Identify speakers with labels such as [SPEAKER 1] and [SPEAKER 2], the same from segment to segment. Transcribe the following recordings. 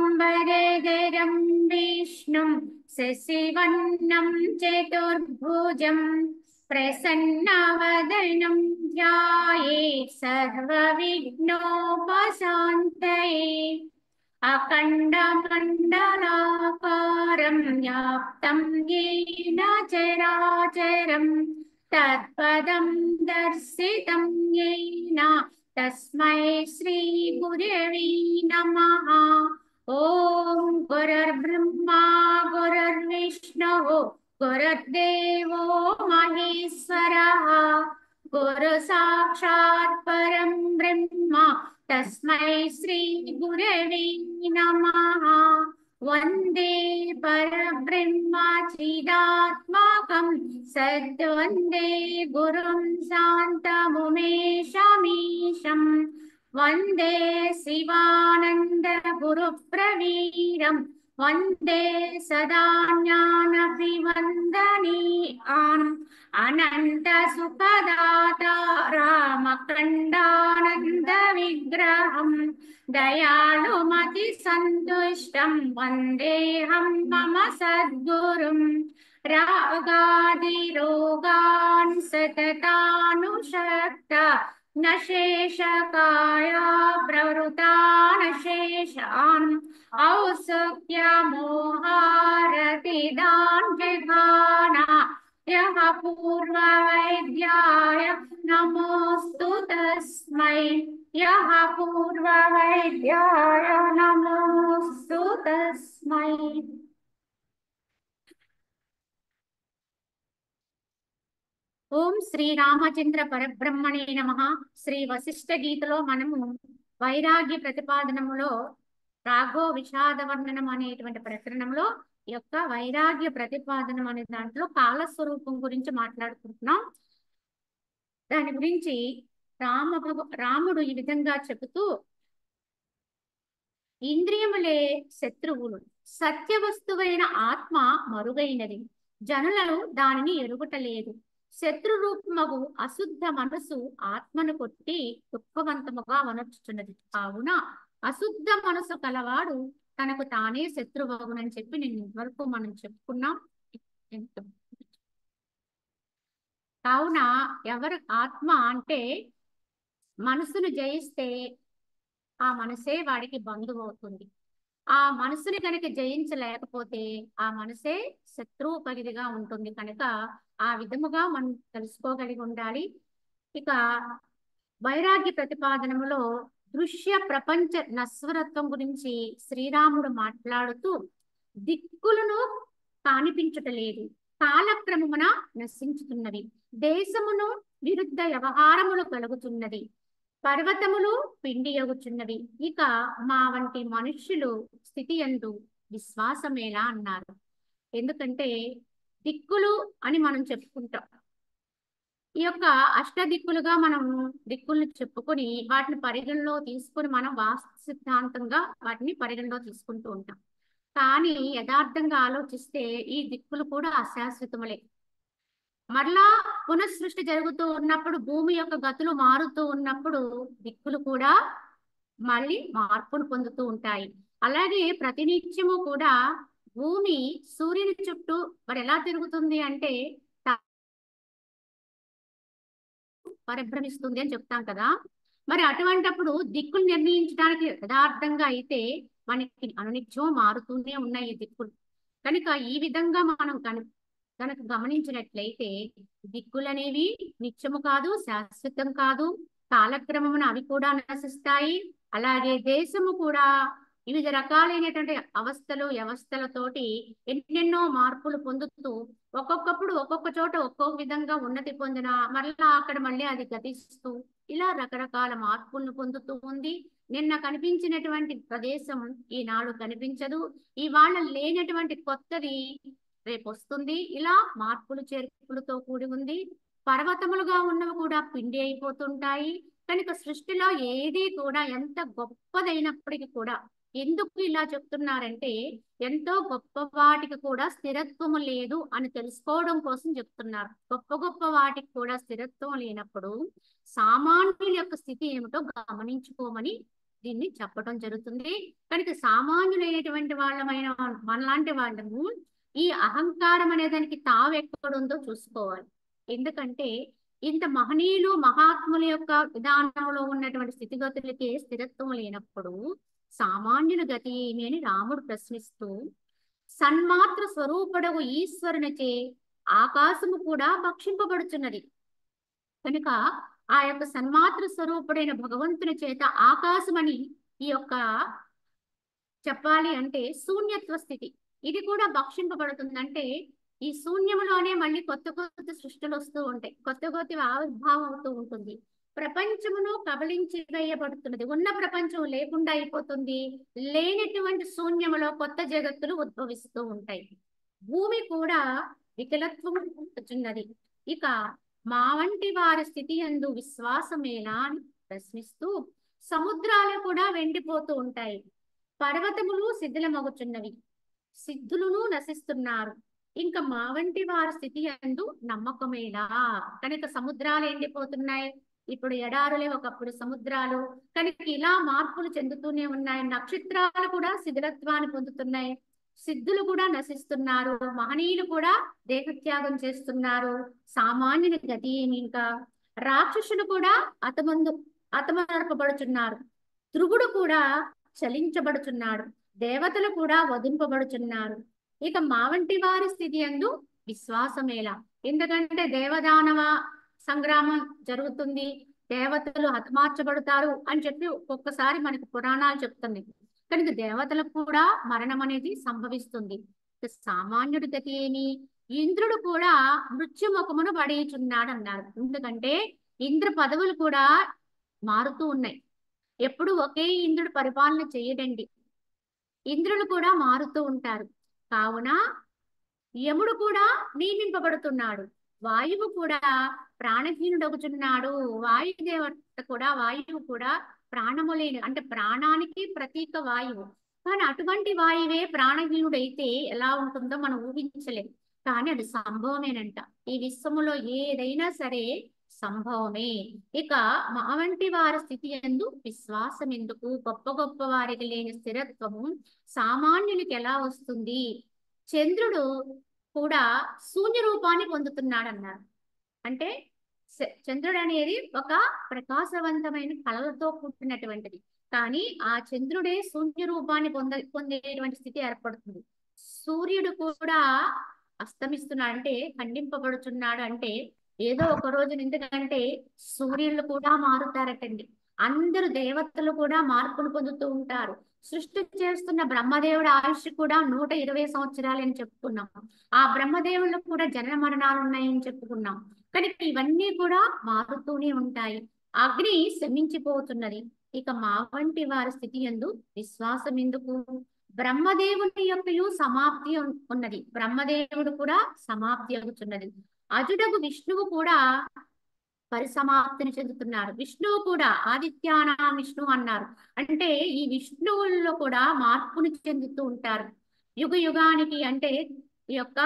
[SPEAKER 1] शुक्लाम्बरधरं विष्णुं शशिवर्णं चतुर्भुजं प्रसन्नवदनं ध्यायेत् सर्वविघ्नोपशान्तये अखण्डमण्डलाकारं व्याप्तं येन चराचरं तत्पदं दर्शितं येन तस्मै श्री गुरवे नमः। ओम गुरुर्ब्रह्मा गुरुर्विष्णुः गुरुर्देवो महेश्वरः गुरु साक्षात् परं ब्रह्म तस्मै श्री गुरवे नमः। वन्दे परब्रह्म चिदात्मकं सद्वन्दे गुरुं शान्तमुमेशमीशम् वन्दे शिवानन्द गुरुप्रवीरं वन्दे सदा ज्ञानविवन्दनीयान् अनन्त सुखदातारामखण्डानन्द विग्रहं दयालुमति सन्तुष्टं वन्देऽहं मम सद्गुरुं रागादिरोगान् सततानुषक्त न शेषकाया प्रवृता न शेषान् औसुक्यमोहारतिदान् जघाना यः पूर्ववैद्याय नमोऽस्तु तस्मै यः पूर्ववैद्याय नमोऽस्तु तस्मै। ఓం శ్రీ రామచంద్ర పరబ్రహ్మణే నమః. శ్రీ వశిష్ఠ గీతలో మనము వైరాగ్య ప్రతిపాదనములో రాగో విషాద వర్ణనం అనేటువంటి ప్రకరణంలో యొక్క వైరాగ్య ప్రతిపాదనం అనే దాంట్లో కాలస్వరూపం గురించి మాట్లాడుకుంటున్నాం. దాని గురించి రాముడు ఈ విధంగా చెబుతూ, ఇంద్రియములే శత్రువులు, సత్య వస్తువైన ఆత్మ మరుగైనది, జనులను దానిని ఎరుగుటలేదు. శత్రు రూపమగు అశుద్ధ మనసు ఆత్మను కొట్టి దుఃఖవంతముగా వనర్చుతున్నది. కావున అశుద్ధ మనసు కలవాడు తనకు తానే శత్రువగునని చెప్పి నేను ఇంతవరకు మనం చెప్పుకున్నాం. కావున ఎవరు ఆత్మ అంటే మనసును జయిస్తే ఆ మనసే వాడికి బంధువు అవుతుంది. ఆ మనసుని కనుక జయించలేకపోతే ఆ మనసే శత్రువు పరిధిగా ఉంటుంది. కనుక ఆ విధముగా మనం తెలుసుకోగలిగి ఉండాలి. ఇక వైరాగ్య ప్రతిపాదనములో దృశ్య ప్రపంచ నశ్వరత్వం గురించి శ్రీరాముడు మాట్లాడుతూ, దిక్కులను కానిపించుటలేదు, కాలక్రమమున నశించుతున్నవి, దేశమును విరుద్ధ వ్యవహారములు కలుగుతున్నది, పర్వతములు పిండియగుచున్నవి, ఇక మా వంటి మనుష్యులు స్థితి యందు విశ్వాసమేలా అన్నారు. ఎందుకంటే దిక్కులు అని మనం చెప్పుకుంటాం. ఈ యొక్క అష్టదిక్కులుగా మనం దిక్కుల్ని చెప్పుకొని వాటిని పరిగణలో తీసుకుని మనం వాస్తు సిద్ధాంతంగా వాటిని పరిగణలో తీసుకుంటూ ఉంటాం. కానీ యథార్థంగా ఆలోచిస్తే ఈ దిక్కులు కూడా అశాశ్వతములే. మరలా పునఃసృష్టి జరుగుతూ ఉన్నప్పుడు, భూమి యొక్క గతులు మారుతూ ఉన్నప్పుడు దిక్కులు కూడా మళ్ళీ మార్పును పొందుతూ ఉంటాయి. అలాగే ప్రతినిత్యము కూడా భూమి సూర్యుని చుట్టూ మరి ఎలా తిరుగుతుంది అంటే పరిభ్రమిస్తుంది అని చెప్తాం కదా. మరి అటువంటప్పుడు దిక్కులు నిర్ణయించడానికి యథార్థంగా అయితే మనకి అనునిత్యం మారుతూనే ఉన్నాయి ఈ దిక్కులు. కనుక ఈ విధంగా మనం కనుక గమనించినట్లయితే దిక్కులనేవి నిత్యము కాదు, శాశ్వతం కాదు, కాలక్రమమున అవి కూడా నశిస్తాయి. అలాగే దేశము కూడా వివిధ రకాలైనటువంటి అవస్థలు వ్యవస్థలతోటి ఎన్నెన్నో మార్పులు పొందుతూ ఒక్కొక్కప్పుడు ఒక్కొక్క చోట ఒక్కొక్క విధంగా ఉన్నతి పొందిన మరలా అక్కడ మళ్ళీ అది గతిస్తూ ఇలా రకరకాల మార్పులను పొందుతూ ఉంది. నిన్న కనిపించినటువంటి ప్రదేశం ఈనాడు కనిపించదు, ఇవాళ లేనటువంటి కొత్తది రేపు వస్తుంది. ఇలా మార్పులు చేర్పులతో కూడి ఉంది. పర్వతములుగా ఉన్నవి కూడా పిండి అయిపోతుంటాయి. కనుక సృష్టిలో ఏది కూడా ఎంత గొప్పదైనప్పటికీ కూడా ఎందుకు ఇలా చెప్తున్నారంటే ఎంతో గొప్ప వాటికి కూడా స్థిరత్వము లేదు అని తెలుసుకోవడం కోసం చెప్తున్నారు. గొప్ప గొప్ప వాటికి కూడా స్థిరత్వం లేనప్పుడు సామాన్యుల యొక్క స్థితి ఏమిటో గమనించుకోమని దీన్ని చెప్పడం జరుగుతుంది. కనుక సామాన్యులైనటువంటి వాళ్ళమైన మనలాంటి వాళ్ళము ఈ అహంకారం అనే దానికి తావు ఎక్కడుందో చూసుకోవాలి. ఎందుకంటే ఇంత మహనీయులు మహాత్ముల యొక్క విధానంలో ఉన్నటువంటి స్థితిగతులకి స్థిరత్వం లేనప్పుడు సామాన్యుల గతి ఏమి అని రాముడు ప్రశ్నిస్తూ, సన్మాత్ర స్వరూపుడగు ఈశ్వరునిచే ఆకాశము కూడా భక్షింపబడుచున్నది. కనుక ఆ యొక్క సన్మాత్ర స్వరూపుడైన భగవంతుని చేత ఆకాశమని ఈ యొక్క చెప్పాలి అంటే శూన్యత్వ స్థితి ఇది కూడా భక్షింపబడుతుంది. అంటే ఈ శూన్యములోనే మళ్ళీ కొత్త కొత్త సృష్టిలు వస్తూ ఉంటాయి, కొత్త కొత్త ఆవిర్భావం అవుతూ ఉంటుంది. ప్రపంచమును కబలించి వేయబడుతున్నది, ఉన్న ప్రపంచం లేకుండా అయిపోతుంది, లేనటువంటి శూన్యములో కొత్త జగత్తులు ఉద్భవిస్తూ ఉంటాయి. భూమి కూడా వికలత్వం ఉన్నది. ఇక మా వంటి వారి స్థితి యందు విశ్వాసమేలా అని ప్రశ్నిస్తూ, సముద్రాలు కూడా వెండిపోతూ ఉంటాయి, పర్వతములు శిథిలమగుచున్నవి, సిద్ధులను నశిస్తున్నారు, ఇంకా మా వంటి వారి స్థితి యందు నమ్మకమేలా. కనుక సముద్రాలు ఎండిపోతున్నాయి, ఇప్పుడు ఎడారులే ఒకప్పుడు సముద్రాలు, కనుక ఇలా మార్పులు చెందుతూనే ఉన్నాయి. నక్షత్రాలు కూడా శిథిలత్వాన్ని పొందుతున్నాయి, సిద్ధులు కూడా నశిస్తున్నారు, మహనీయులు కూడా దేహత్యాగం చేస్తున్నారు. సామాన్యుని గతి ఏమి ఇంకా? రాక్షసులు కూడా హతమార్పబడుచున్నారు, ధ్రువుడు కూడా చలించబడుచున్నాడు, దేవతలు కూడా వధింపబడుచున్నారు. ఇక మా వంటి వారి స్థితి యందు విశ్వాసమేలా. ఎందుకంటే దేవదానవ సంగ్రామం జరుగుతుంది, దేవతలు హతమార్చబడతారు అని చెప్పి ఒక్కొక్కసారి మనకి పురాణాలు చెప్తుంది. కనుక దేవతలకు కూడా మరణం అనేది సంభవిస్తుంది. సామాన్యుడి గతి ఏమి? ఇంద్రుడు కూడా మృత్యుముఖమును పడేయుచున్నాడు అన్నారు. ఎందుకంటే ఇంద్ర పదవులు కూడా మారుతూ ఉన్నాయి, ఎప్పుడు ఒకే ఇంద్రుడు పరిపాలన చేయడండి, ఇంద్రులు కూడా మారుతూ ఉంటారు. కావున యముడు కూడా నియమింపబడుతున్నాడు, వాయువు కూడా ప్రాణహీనుడగుచున్నాడు. వాయువు కూడా ప్రాణము లేని, అంటే ప్రాణానికి ప్రతీక వాయువు, కానీ అటువంటి వాయువే ప్రాణహీనుడైతే ఎలా ఉంటుందో మనం ఊహించలేం. కానీ అది సంభవమేనంట. ఈ విశ్వములో ఏదైనా సరే సంభవమే. ఇక మా వంటి వారి స్థితి యందు విశ్వాసం ఎందుకు? గొప్ప గొప్ప వారికి లేని స్థిరత్వము సామాన్యునికి ఎలా వస్తుంది? చంద్రుడు కూడా శూన్య రూపాన్ని పొందుతున్నాడు అన్నారు. అంటే చంద్రుడు అనేది ఒక ప్రకాశవంతమైన కళలతో కూడినటువంటిది, కానీ ఆ చంద్రుడే శూన్య రూపాన్ని పొందేటువంటి స్థితి ఏర్పడుతుంది. సూర్యుడు కూడా అస్తమిస్తున్నాడు, అంటే ఖండింపబడుచున్నాడు. అంటే ఏదో ఒక రోజు, ఎందుకంటే సూర్యులు కూడా మారుతారటండి, అందరు దేవతలు కూడా మార్పును పొందుతూ ఉంటారు. సృష్టి చేస్తున్న బ్రహ్మదేవుడి ఆయుష్ కూడా 120 సంవత్సరాలని చెప్పుకున్నాం. ఆ బ్రహ్మదేవుళ్ళు కూడా జనన మరణాలు ఉన్నాయని చెప్పుకున్నాం. కనుక ఇవన్నీ కూడా మారుతూనే ఉంటాయి. అగ్ని శమించిపోతున్నది, ఇక మా వంటి వారి స్థితి యందు విశ్వాసం ఎందుకు? బ్రహ్మదేవుని యొక్క సమాప్తి ఉన్నది, బ్రహ్మదేవుడు కూడా సమాప్తి అవుతున్నది. అజుడగు విష్ణువు కూడా పరిసమాప్తిని చెందుతున్నారు. విష్ణువు కూడా ఆదిత్యాన విష్ణువు అన్నారు, అంటే ఈ విష్ణువుల్లో కూడా మార్పుని చెందుతూ ఉంటారు. యుగ యుగానికి, అంటే ఈ యొక్క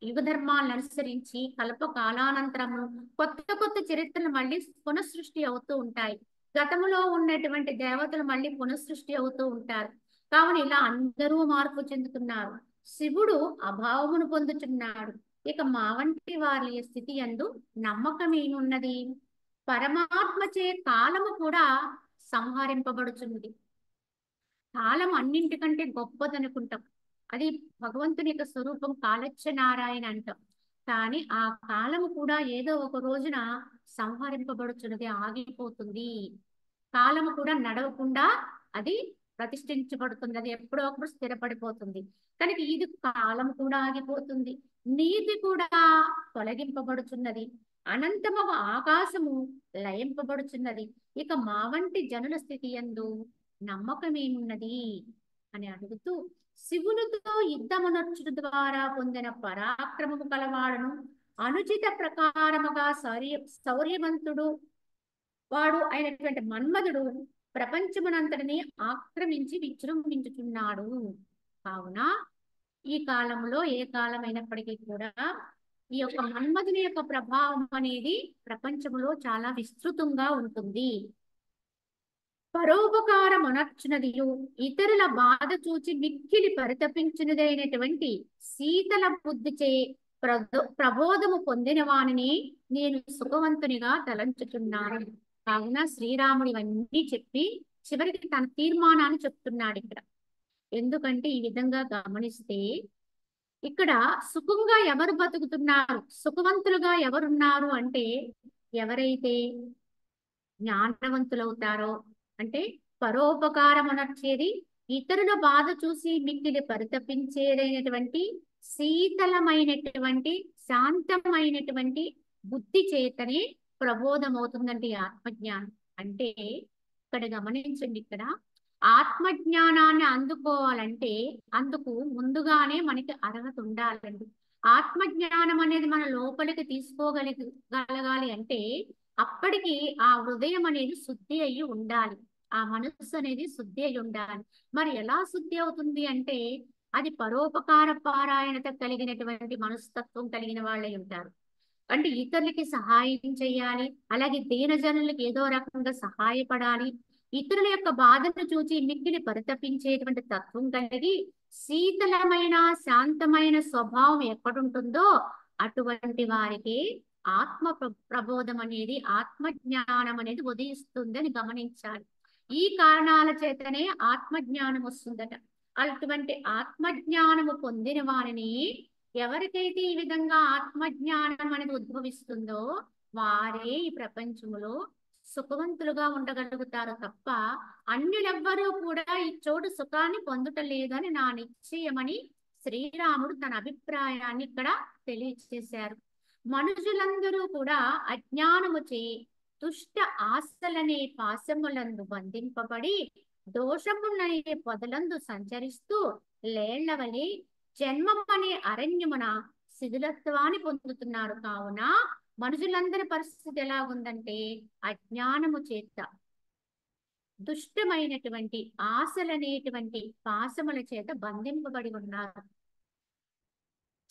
[SPEAKER 1] యుగ ధర్మాలను అనుసరించి కల్ప కాలానంతరము కొత్త కొత్త చరిత్రలు మళ్ళీ పునఃసృష్టి అవుతూ ఉంటాయి. గతములో ఉన్నటువంటి దేవతలు మళ్ళీ పునఃసృష్టి అవుతూ ఉంటారు. కావున ఇలా అందరూ మార్పు చెందుతున్నారు. శివుడు అభావమును పొందుతున్నాడు. ఇక మా వంటి వారి స్థితి యందు నమ్మకం ఏమున్నది? పరమాత్మచే కాలము కూడా సంహరింపబడుచున్నది. కాలం అన్నింటికంటే గొప్పదనుకుంటాం, అది భగవంతుని యొక్క స్వరూపం, కాలచ్చ నారాయణ అంటాం. కానీ ఆ కాలము కూడా ఏదో ఒక రోజున సంహరింపబడుచున్నది, ఆగిపోతుంది. కాలము కూడా నడవకుండా అది ప్రతిష్ఠించబడుతుంది, అది ఎప్పుడో ఒకప్పుడు స్థిరపడిపోతుంది. కనుక ఇది కాలం కూడా ఆగిపోతుంది, నీతి కూడా తొలగింపబడుచున్నది, అనంతమగు ఆకాశము లయింపబడుచున్నది. ఇక మా వంటి జనుల స్థితి యందు నమ్మకం ఏమున్నది అని అడుగుతూ, శివునితో యుద్ధమునర్చుట ద్వారా పొందిన పరాక్రమము కలవాడను అనుచిత ప్రకారముగా శౌర్యవంతుడు వాడు అయినటువంటి మన్మధుడు ప్రపంచమునంతటిని ఆక్రమించి విజృంభించుచున్నాడు. కావున ఈ కాలంలో ఏ కాలం అయినప్పటికీ కూడా ఈ యొక్క మన్మధుని యొక్క ప్రభావం అనేది ప్రపంచంలో చాలా విస్తృతంగా ఉంటుంది. పరోపకారం అనర్చునదియు ఇతరుల బాధ చూచి మిక్కిలి పరితపించినదైనటువంటి శీతల బుద్ధిచే ప్రబోధము పొందిన వానిని నేను సుఖవంతునిగా తలంచుచున్నాను. కావున శ్రీరాముడు ఇవన్నీ చెప్పి చివరికి తన తీర్మానాన్ని చెప్తున్నాడు ఇక్కడ. ఎందుకంటే ఈ విధంగా గమనిస్తే ఇక్కడ సుఖంగా ఎవరు బతుకుతున్నారు, సుఖవంతులుగా ఎవరున్నారు అంటే ఎవరైతే జ్ఞానవంతులవుతారో, అంటే పరోపకారం అనర్చేది ఇతరుల బాధ చూసి మిక్కిలి పరితపించేదైనటువంటి శీతలమైనటువంటి శాంతమైనటువంటి బుద్ధి చేతనే ప్రబోధమవుతుందండి ఆత్మజ్ఞానం అంటే. ఇక్కడ గమనించండి, ఇక్కడ ఆత్మజ్ఞానాన్ని అందుకోవాలంటే అందుకు ముందుగానే మనకి అర్హత ఉండాలండి. ఆత్మజ్ఞానం అనేది మన లోపలికి తీసుకోగలగాలి అంటే అప్పటికి ఆ హృదయం అనేది శుద్ధి అయ్యి ఉండాలి, ఆ మనస్సు అనేది శుద్ధి అయి ఉండాలి. మరి ఎలా శుద్ధి అవుతుంది అంటే అది పరోపకార పారాయణత కలిగినటువంటి మనస్తత్వం కలిగిన వాళ్ళే ఉంటారు. అంటే ఇతరులకి సహాయం చేయాలి, అలాగే దీనజనులకి ఏదో రకంగా సహాయపడాలి, ఇతరుల యొక్క బాధను చూచి మిక్కిలి పరితపించేటువంటి తత్వం కలిగి శీతలమైన శాంతమైన స్వభావం ఎక్కడుంటుందో అటువంటి వారికి ఆత్మ ప్రబోధం అనేది, ఆత్మజ్ఞానం అనేది ఉదయిస్తుందని గమనించాలి. ఈ కారణాల చేతనే ఆత్మజ్ఞానం వస్తుందట. అటువంటి ఆత్మజ్ఞానము పొందిన వారిని ఎవరికైతే ఈ విధంగా ఆత్మజ్ఞానం అనేది ఉద్భవిస్తుందో వారే ఈ ప్రపంచంలో సుఖవంతులుగా ఉండగలుగుతారు తప్ప అన్యులెవ్వరూ కూడా ఈ చోటు సుఖాన్ని పొందుటలేదని నా నిశ్చయమని శ్రీరాముడు తన అభిప్రాయాన్ని ఇక్కడ తెలియజేశారు. మనుషులందరూ కూడా అజ్ఞానముచే దుష్ట ఆశలనే పాశములందు బంధింపబడి దోషములనే పొదలందు సంచరిస్తూ లేళ్లవలే జన్మమనే అరణ్యమున శిథిలత్వాన్ని పొందుతున్నారు. కావున మనుషులందరి పరిస్థితి ఎలా ఉందంటే అజ్ఞానము చేత దుష్టమైనటువంటి ఆశలనేటువంటి పాశముల చేత బంధింపబడి ఉన్నారు.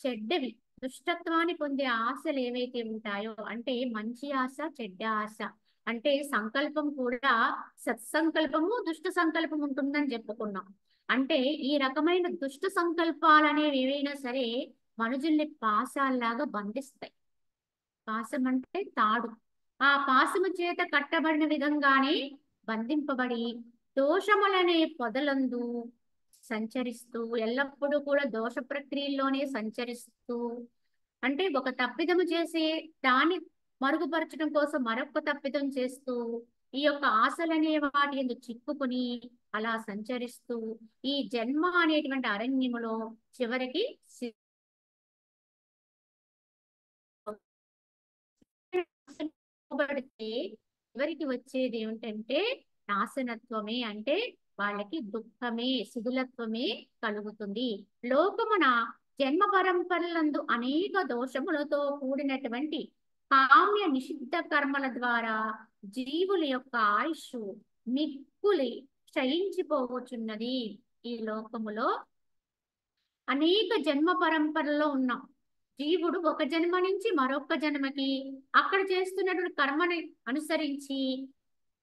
[SPEAKER 1] చెడ్డవి దుష్టత్వాన్ని పొందే ఆశలు ఏవైతే ఉంటాయో అంటే మంచి ఆశ, చెడ్డ ఆశ అంటే సంకల్పం కూడా సత్సంకల్పము దుష్ట సంకల్పం ఉంటుందని చెప్పుకున్నాం. అంటే ఈ రకమైన దుష్ట సంకల్పాలు అనేవి ఏవైనా సరే మనుషుల్ని పాశాల్లాగా బంధిస్తాయి. పాశం అంటే తాడు, ఆ పాశము చేత కట్టబడిన విధంగానే బంధింపబడి దోషములనే పొదలందు సంచరిస్తూ ఎల్లప్పుడూ కూడా దోష ప్రక్రియల్లోనే సంచరిస్తూ, అంటే ఒక తప్పిదము చేసి దాన్ని మరుగుపరచడం కోసం మరొక తప్పిదం చేస్తూ ఈ యొక్క ఆశలనే వాటి ఎందుకు చిక్కుకుని అలా సంచరిస్తూ ఈ జన్మ అనేటువంటి అరణ్యములో చివరికి చివరికి వచ్చేది ఏమిటంటే నాశనత్వమే. అంటే వాళ్ళకి దుఃఖమే, శిథిలత్వమే కలుగుతుంది. లోకమున జన్మ పరంపరలందు అనేక దోషములతో కూడినటువంటి కామ్య నిషిద్ధ కర్మల ద్వారా జీవుల యొక్క ఆయుష్ మిక్కులి క్షయించిపోవచ్చున్నది. ఈ లోకములో అనేక జన్మ పరంపరలో ఉన్నాం. జీవుడు ఒక జన్మ నుంచి మరొక జన్మకి అక్కడ చేస్తున్నటువంటి కర్మని అనుసరించి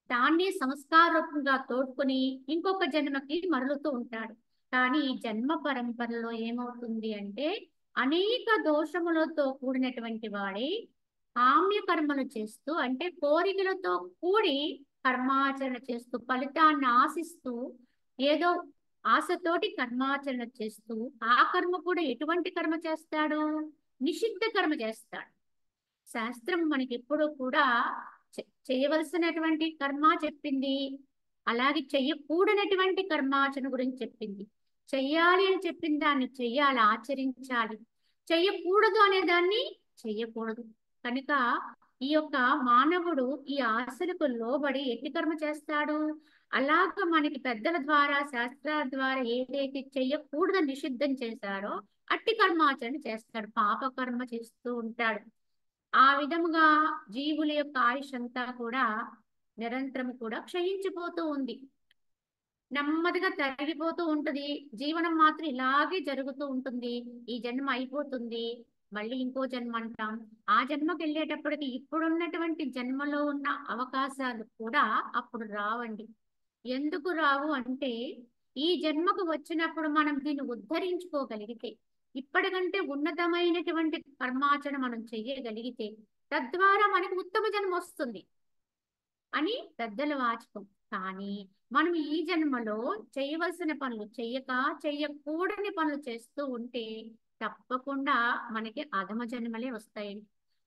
[SPEAKER 1] దాన్ని సంస్కారూపంగా తోడుకొని ఇంకొక జన్మకి మరలుతూ ఉంటాడు. కానీ ఈ జన్మ పరంపరలో ఏమవుతుంది అంటే అనేక దోషములతో కూడినటువంటి వాడే కామ్య కర్మలు చేస్తూ, అంటే కోరికలతో కూడి కర్మాచరణ చేస్తూ ఫలితాన్ని ఆశిస్తూ ఏదో ఆశతోటి కర్మాచరణ చేస్తూ ఆ కర్మ కూడా ఎటువంటి కర్మ చేస్తాడు? నిషిద్ధ కర్మ చేస్తాడు. శాస్త్రం మనకి ఎప్పుడూ కూడా చేయవలసినటువంటి కర్మ చెప్పింది, అలాగే చెయ్యకూడనటువంటి కర్మాచరణ గురించి చెప్పింది. చెయ్యాలి అని చెప్పిన దాన్ని చెయ్యాలి, ఆచరించాలి. చెయ్యకూడదు అనే దాన్ని చెయ్యకూడదు. కనుక ఈ యొక్క మానవుడు ఈ ఆశలకు లోబడి ఎట్టి కర్మ చేస్తాడు? అలాగ మనకి పెద్దల ద్వారా శాస్త్రాల ద్వారా ఏదైతే చెయ్యకూడదని నిషిద్ధం చేశారో అట్టి కర్మాచరణ చేస్తాడు, పాపకర్మ చేస్తూ ఉంటాడు. ఆ విధముగా జీవుల యొక్క ఆయుష్ అంతా కూడా నిరంతరం కూడా క్షయించిపోతూ ఉంది, నెమ్మదిగా తరిగిపోతూ ఉంటది. జీవనం మాత్రం ఇలాగే జరుగుతూ ఉంటుంది. ఈ జన్మ అయిపోతుంది, మళ్ళీ ఇంకో జన్మ అంటాం. ఆ జన్మకి వెళ్ళేటప్పటికి ఇప్పుడున్నటువంటి జన్మలో ఉన్న అవకాశాలు కూడా అప్పుడు రావండి. ఎందుకు రావు అంటే, ఈ జన్మకు వచ్చినప్పుడు మనం దీన్ని ఉద్ధరించుకోగలిగితే, ఇప్పటికంటే ఉన్నతమైనటువంటి కర్మాచరణ మనం చెయ్యగలిగితే, తద్వారా మనకు ఉత్తమ జన్మ వస్తుంది అని పెద్దల వాచకం. కానీ మనం ఈ జన్మలో చేయవలసిన పనులు చెయ్యకూడని పనులు చేస్తూ ఉంటే తప్పకుండా మనకి అధమ జన్మలే వస్తాయి.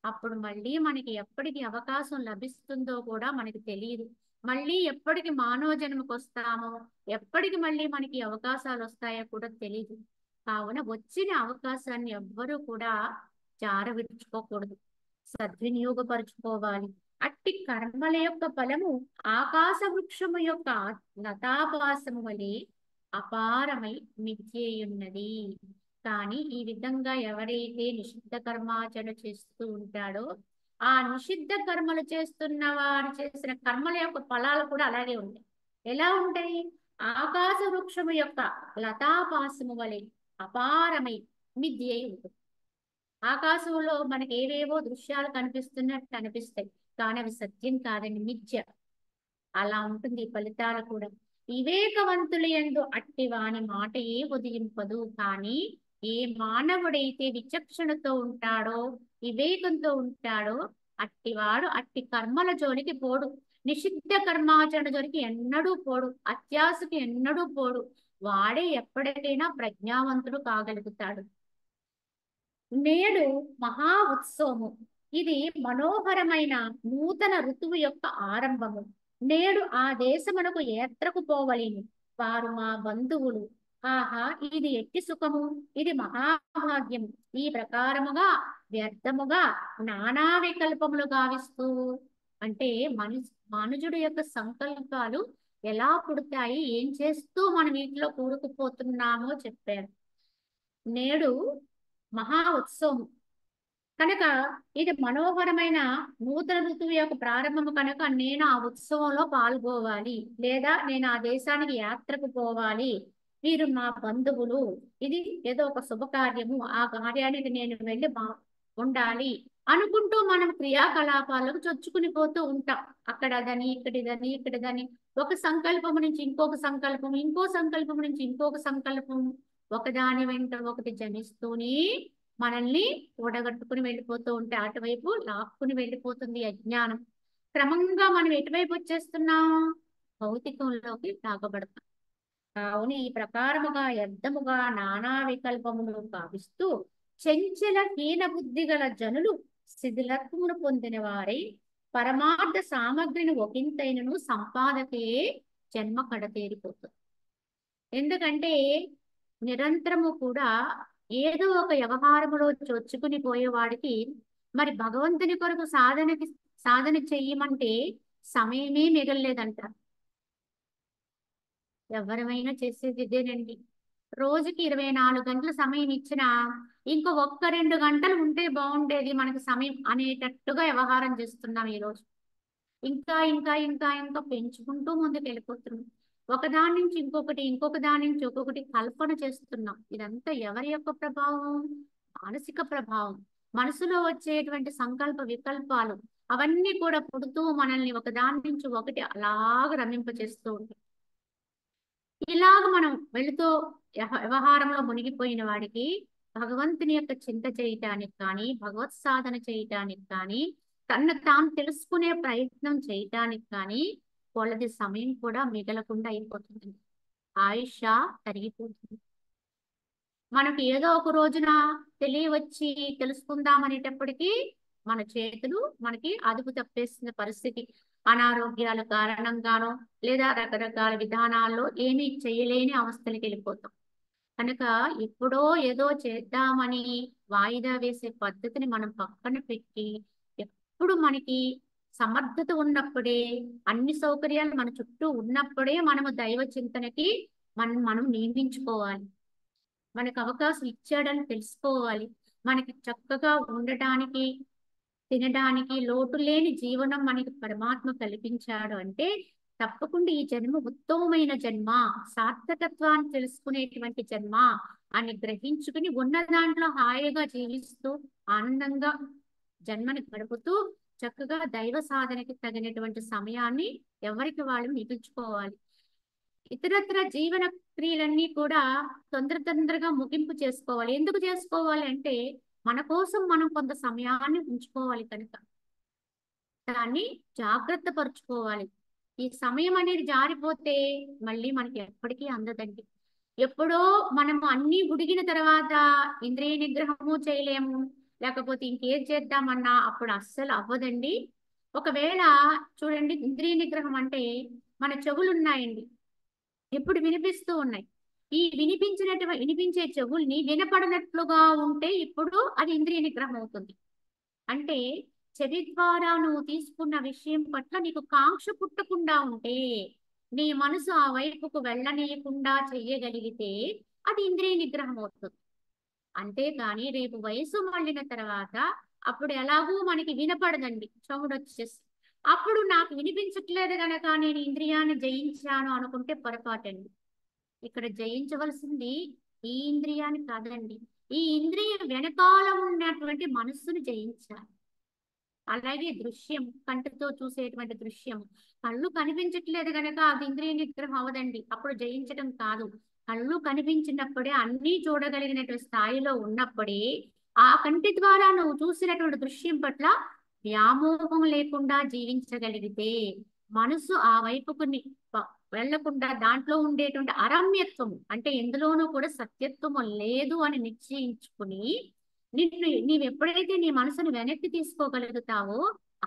[SPEAKER 1] అప్పుడు మళ్ళీ మనకి ఎప్పటికి అవకాశం లభిస్తుందో కూడా మనకి తెలియదు. మళ్ళీ ఎప్పటికి మానవ జన్మకు వస్తామో, ఎప్పటికి మళ్ళీ మనకి అవకాశాలు వస్తాయో కూడా తెలియదు. కావున వచ్చిన అవకాశాన్ని ఎవ్వరూ కూడా జారవిడుచుకోకూడదు, సద్వినియోగపరుచుకోవాలి. అట్టి కర్మల యొక్క ఫలము ఆకాశ వృక్షము యొక్క లతాపాసము వలె అపారమై మిథ్యేయున్నది. కానీ ఈ విధంగా ఎవరైతే నిషిద్ధ కర్మాచరణ చేస్తూ ఉంటాడో, ఆ నిషిద్ధ కర్మలు చేస్తున్న వారు చేసిన కర్మల యొక్క ఫలాలు కూడా అలాగే ఉంటాయి. ఎలా ఉంటాయి? ఆకాశ వృక్షము యొక్క లతాపాసము వలె అపారమై మిథ్యై ఉంటుంది. ఆకాశంలో మనకి ఏవేవో దృశ్యాలు కనిపిస్తున్నట్టు అనిపిస్తాయి, కానీ అవి సత్యం కాదండి, మిథ్య. అలా ఉంటుంది ఫలితాలు కూడా. వివేకవంతుల యందు అట్టి వాని మాట ఏ ఉదయింపదు. కానీ ఏ మానవుడైతే విచక్షణతో ఉంటాడో, వివేకంతో ఉంటాడో, అట్టివాడు అట్టి కర్మల జోలికి పోడు, నిషిద్ధ కర్మాచరణ జోలికి ఎన్నడూ పోడు, అత్యాశకి ఎన్నడూ పోడు. వాడే ఎప్పటికైనా ప్రజ్ఞావంతుడు కాగలుగుతాడు. నేడు మహా ఉత్సవము, ఇది మనోహరమైన నూతన ఋతువు యొక్క ఆరంభము. నేడు ఆ దేశమునకు యాత్రకు పోవలేను, వారు మా బంధువులు. ఆహా, ఇది ఎట్టి సుఖము, ఇది మహాభాగ్యము. ఈ ప్రకారముగా వ్యర్థముగా నానా వికల్పములు గావిస్తూ, అంటే మనుజుడు యొక్క సంకల్పాలు ఎలా పుడతాయి, ఏం చేస్తూ మనం వీటిలో కూరుకుపోతున్నామో చెప్పారు. నేడు మహా ఉత్సవం కనుక ఇది మనోహరమైన నూతన ఋతువు యొక్క ప్రారంభము కనుక నేను ఆ ఉత్సవంలో పాల్గొవాలి, లేదా నేను ఆ దేశానికి యాత్రకు పోవాలి, వీరు మా బంధువులు, ఇది ఏదో ఒక శుభకార్యము, ఆ కార్యానికి నేను వెళ్ళి ఉండాలి అనుకుంటూ మనం క్రియాకలాపాలకు చొచ్చుకుని పోతూ ఉంటాం. అక్కడదని ఇక్కడిదని ఇక్కడిదని, ఒక సంకల్పము నుంచి ఇంకొక సంకల్పం, ఇంకో సంకల్పం నుంచి ఇంకొక సంకల్పం, ఒకదాని వెంట ఒకటి జనిస్తూనే మనల్ని కూడగట్టుకుని వెళ్ళిపోతూ ఉంటే అటువైపు లాక్కుని వెళ్ళిపోతుంది అజ్ఞానం. క్రమంగా మనం ఎటువైపు వచ్చేస్తున్నాం? భౌతికంలోకి లాగబడతాం. కావున ఈ ప్రకారముగా వ్యర్థముగా నానా వికల్పములు భావిస్తూ చెంచల హీన బుద్ధి గల జనులు శిథిలత్వమును పొందిన వారై పరమార్థ సామగ్రిని ఒకంతైనను సంపాదకే జన్మ కడతేరిపోతుంది. ఎందుకంటే నిరంతరము కూడా ఏదో ఒక వ్యవహారములో చొచ్చుకుని పోయేవాడికి మరి భగవంతుని కొరకు సాధన చెయ్యమంటే సమయమే మిగలలేదంట. ఎవరమైనా చేసేది ఇదేనండి. రోజుకి 24 గంటల సమయం ఇచ్చినా ఇంకో 1-2 గంటలు ఉంటే బాగుండేది మనకు సమయం అనేటట్టుగా వ్యవహారం చేస్తున్నాం ఈరోజు. ఇంకా ఇంకా ఇంకా ఇంకా పెంచుకుంటూ ముందుకు వెళ్ళిపోతున్నాం. ఒకదాని నుంచి ఇంకొకటి, ఇంకొక దాని నుంచి ఒక్కొక్కటి కల్పన చేస్తున్నాం. ఇదంతా ఎవరి యొక్క ప్రభావం? మానసిక ప్రభావం. మనసులో వచ్చేటువంటి సంకల్ప వికల్పాలు అవన్నీ కూడా పుడుతూ మనల్ని ఒకదాని నుంచి ఒకటి అలాగ రమింపచేస్తూ ఉంటాయి. ఇలాగ మనం వెళుతూ వ్యవహారంలో మునిగిపోయిన వాడికి భగవంతుని యొక్క చింత చేయటానికి కానీ, భగవత్ సాధన చేయటానికి కానీ, తన్ను తాను తెలుసుకునే ప్రయత్నం చేయటానికి కానీ వాళ్ళది సమయం కూడా మిగలకుండా అయిపోతుంది, ఆయుష తరిగిపోతుంది. మనకి ఏదో ఒక రోజున తెలియవచ్చి తెలుసుకుందాం అనేటప్పటికీ మన చేతులు మనకి అదుపు తప్పేసిన పరిస్థితి, అనారోగ్యాల కారణంగానో లేదా రకరకాల విధానాల్లో ఏమీ చేయలేని అవస్థలకి వెళ్ళిపోతాం. కనుక ఎప్పుడో ఏదో చేద్దామని వాయిదా వేసే పద్ధతిని మనం పక్కన పెట్టి, ఎప్పుడు మనకి సమర్థత ఉన్నప్పుడే, అన్ని సౌకర్యాలు మన చుట్టూ ఉన్నప్పుడే మనము దైవ చింతనకి మనం నియమించుకోవాలి. మనకు అవకాశం ఇచ్చాడని తెలుసుకోవాలి. మనకి చక్కగా ఉండటానికి, తినడానికి లోటు లేని జీవనం మనకి పరమాత్మ కల్పించాడు అంటే తప్పకుండా ఈ జన్మ ఉత్తమమైన జన్మ, సార్థకత్వాన్ని తెలుసుకునేటువంటి జన్మ అని గ్రహించుకుని ఉన్న దాంట్లో హాయిగా జీవిస్తూ ఆనందంగా జన్మని గడుపుతూ చక్కగా దైవ సాధనకి తగినటువంటి సమయాన్ని ఎవరికి వాళ్ళు మిగుల్చుకోవాలి. ఇతరత్ర జీవన క్రియలన్నీ కూడా తొందరగా ముగింపు చేసుకోవాలి. ఎందుకు చేసుకోవాలి అంటే మన కోసం మనం కొంత సమయాన్ని ఉంచుకోవాలి కనుక దాన్ని జాగ్రత్త పరుచుకోవాలి. ఈ సమయం అనేది జారిపోతే మళ్ళీ మనకి ఎప్పటికీ అందదండి. ఎప్పుడో మనము అన్ని ఉడిగిన తర్వాత ఇంద్రియ నిగ్రహము చేయలేము, లేకపోతే ఇంకేం చేద్దామన్నా అప్పుడు అస్సలు అవ్వదండి. ఒకవేళ చూడండి, ఇంద్రియ నిగ్రహం అంటే మన చెవులు ఉన్నాయండి, ఇప్పుడు వినిపిస్తూ ఉన్నాయి. ఈ వినిపించే చెవుల్ని వినపడనట్లుగా ఉంటే ఇప్పుడు అది ఇంద్రియ నిగ్రహం అవుతుంది. అంటే చెవి ద్వారా నువ్వు తీసుకున్న విషయం పట్ల నీకు కాంక్ష పుట్టకుండా ఉంటే, నీ మనసు ఆ వైపుకు వెళ్ళనీయకుండా చెయ్యగలిగితే అది ఇంద్రియ నిగ్రహం అవుతుంది. అంతేకాని రేపు వయసు మళ్ళిన తర్వాత అప్పుడు ఎలాగూ మనకి వినపడదండి, చెవుడొచ్చేసి అప్పుడు నాకు వినిపించట్లేదు గనక నేను ఇంద్రియాన్ని జయించాను అనుకుంటే పొరపాటండి. ఇక్కడ జయించవలసింది ఈ ఇంద్రియాన్ని కాదండి, ఈ ఇంద్రియం వెనకాల ఉన్నటువంటి మనస్సును జయించాలి. అలాగే దృశ్యం, కంటితో చూసేటువంటి దృశ్యం, కళ్ళు కనిపించట్లేదు కనుక అది ఇంద్రియ నిగ్రహం అవదండి, అప్పుడు జయించడం కాదు. కళ్ళు కనిపించినప్పుడే అన్నీ చూడగలిగినటువంటి స్థాయిలో ఉన్నప్పుడే ఆ కంటి ద్వారా నువ్వు చూసినటువంటి దృశ్యం పట్ల వ్యామోహం లేకుండా జీవించగలిగితే మనసు ఆ వైపుకు వెళ్లకుండా దాంట్లో ఉండేటువంటి అరమ్యత్వం అంటే ఎందులోనూ కూడా సత్యత్వము లేదు అని నిశ్చయించుకుని నీవు ఎప్పుడైతే నీ మనసును వెనక్కి తీసుకోగలుగుతావో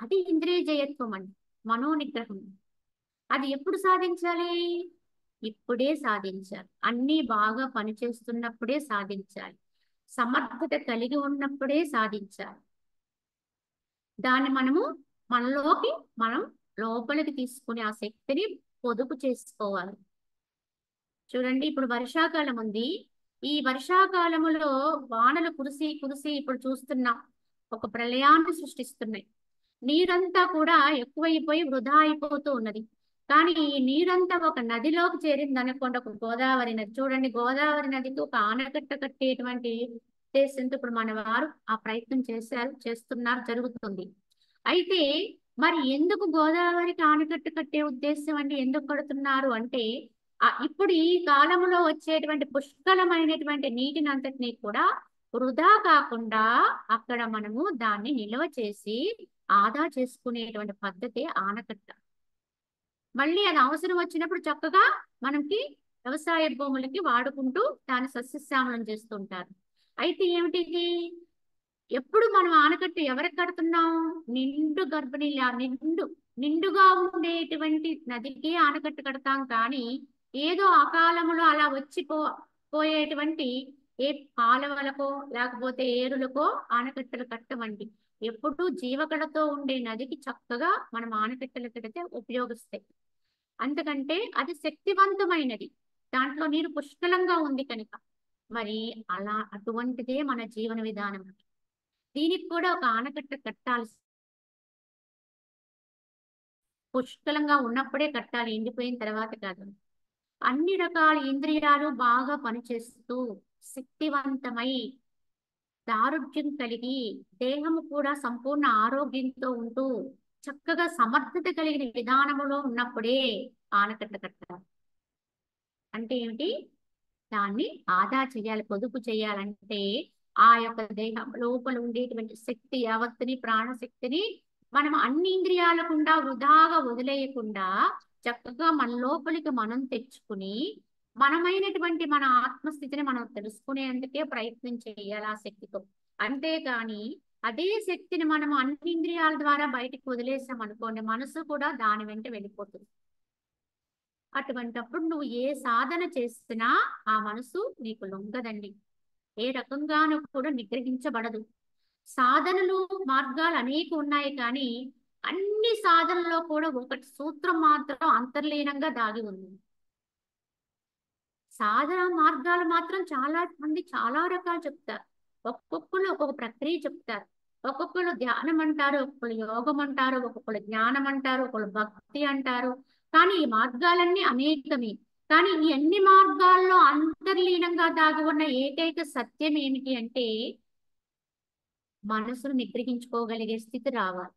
[SPEAKER 1] అది ఇంద్రియ జయత్వం అండి, మనోనిగ్రహం. అది ఎప్పుడు సాధించాలి? ఇప్పుడే సాధించాలి. అన్నీ బాగా పనిచేస్తున్నప్పుడే సాధించాలి. సమర్థత కలిగి ఉన్నప్పుడే సాధించాలి. దాన్ని మనలోకి మనం లోపలికి తీసుకుని ఆ శక్తిని పొదుపు చేసుకోవాలి. చూడండి, ఇప్పుడు వర్షాకాలం ఉంది. ఈ వర్షాకాలములో వానలు కురిసి కురిసి ఇప్పుడు చూస్తున్నాం, ఒక ప్రళయాన్ని సృష్టిస్తున్నాయి. నీరంతా కూడా ఎక్కువైపోయి వృధా అయిపోతూ ఉన్నది. కానీ ఈ నీరంతా ఒక నదిలోకి చేరింది అనుకోండి, ఒక గోదావరి నది. చూడండి, గోదావరి నదికి ఒక ఆనకట్ట కట్టేటువంటి ఉద్దేశంతో ఇప్పుడు మన వారు ఆ ప్రయత్నం చేస్తున్నారు, జరుగుతుంది. అయితే మరి ఎందుకు గోదావరికి ఆనకట్ట కట్టే ఉద్దేశం అండి, ఎందుకు కడుతున్నారు అంటే ఇప్పుడు ఈ కాలంలో వచ్చేటువంటి పుష్కలమైనటువంటి నీటిని అంతటినీ కూడా వృధా కాకుండా అక్కడ మనము దాన్ని నిల్వ చేసి ఆదా చేసుకునేటువంటి పద్ధతి ఆనకట్ట. మళ్ళీ అది అవసరం వచ్చినప్పుడు చక్కగా మనకి వ్యవసాయ భూములకి వాడుకుంటూ దాన్ని సస్యశ్యామలం చేస్తుంటారు. అయితే ఏమిటిది, ఎప్పుడు మనం ఆనకట్ట ఎవరికి కడుతున్నాం? నిండు గర్భిణీల నిండుగా ఉండేటువంటి నదికి ఆనకట్ట కడతాం. కానీ ఏదో అకాలములో అలా పోయేటువంటి ఏ కాలువలకో లేకపోతే ఏరులకో ఆనకట్టలు కట్టమండి. ఎప్పుడు జీవకళతో ఉండే నదికి చక్కగా మనం ఆనకట్టలు కడితే ఉపయోగిస్తాయి. అందుకంటే అది శక్తివంతమైనది, దాంట్లో నీరు పుష్కలంగా ఉంది కనుక. మరి అటువంటిదే మన జీవన విధానం. దీనికి కూడా ఒక ఆనకట్ట కట్టాలి, పుష్కలంగా ఉన్నప్పుడే కట్టాలి, ఎండిపోయిన తర్వాత కాదు. అన్ని రకాల ఇంద్రియాలు బాగా పనిచేస్తూ శక్తివంతమై దారుఢ్యం కలిగి దేహము కూడా సంపూర్ణ ఆరోగ్యంతో ఉంటూ చక్కగా సమర్థత కలిగిన విధానములో ఉన్నప్పుడే ఆనకట్ట కట్టాలి. అంటే ఏమిటి, దాన్ని ఆదా చేయాలి, పొదుపు చేయాలంటే ఆ యొక్క దేహం లోపల ఉండేటువంటి శక్తి యావత్తుని, ప్రాణశక్తిని మనం అన్ని ఇంద్రియాలకుండా వృధాగా వదిలేయకుండా చక్కగా మన లోపలికి మనం తెచ్చుకుని మనమైనటువంటి మన ఆత్మస్థితిని మనం తెలుసుకునేందుకే ప్రయత్నం చేయాలి ఆ శక్తితో. అంతేకాని అదే శక్తిని మనం అన్ని ఇంద్రియాల ద్వారా బయటికి వదిలేసాం అనుకోండి, మనసు కూడా దాని వెంట వెళ్ళిపోతుంది. అటువంటప్పుడు నువ్వు ఏ సాధన చేసినా ఆ మనసు నీకు లొంగదండి, ఏ రకంగానూ కూడా నిగ్రహించబడదు. సాధనలు మార్గాలు అనేక ఉన్నాయి, కానీ అన్ని సాధనలో కూడా ఒకటి సూత్రం మాత్రం అంతర్లీనంగా దాగి ఉంది. సాధన మార్గాలు మాత్రం చాలా మంది చాలా రకాలు చెప్తారు. ఒక్కొక్కరు ఒక్కొక్క ప్రక్రియ చెప్తారు. ఒక్కొక్కరు ధ్యానం అంటారు, ఒక్కొక్కరు యోగం అంటారు, ఒక్కొక్కరు జ్ఞానం అంటారు, ఒక్కొక్కరు భక్తి అంటారు. కానీ ఈ మార్గాలన్నీ అనేకమే. కానీ ఈ అన్ని మార్గాల్లో అంతర్లీనంగా దాగి ఉన్న ఏకైక సత్యం ఏమిటి అంటే మనసును నిగ్రహించుకోగలిగే స్థితి రావాలి.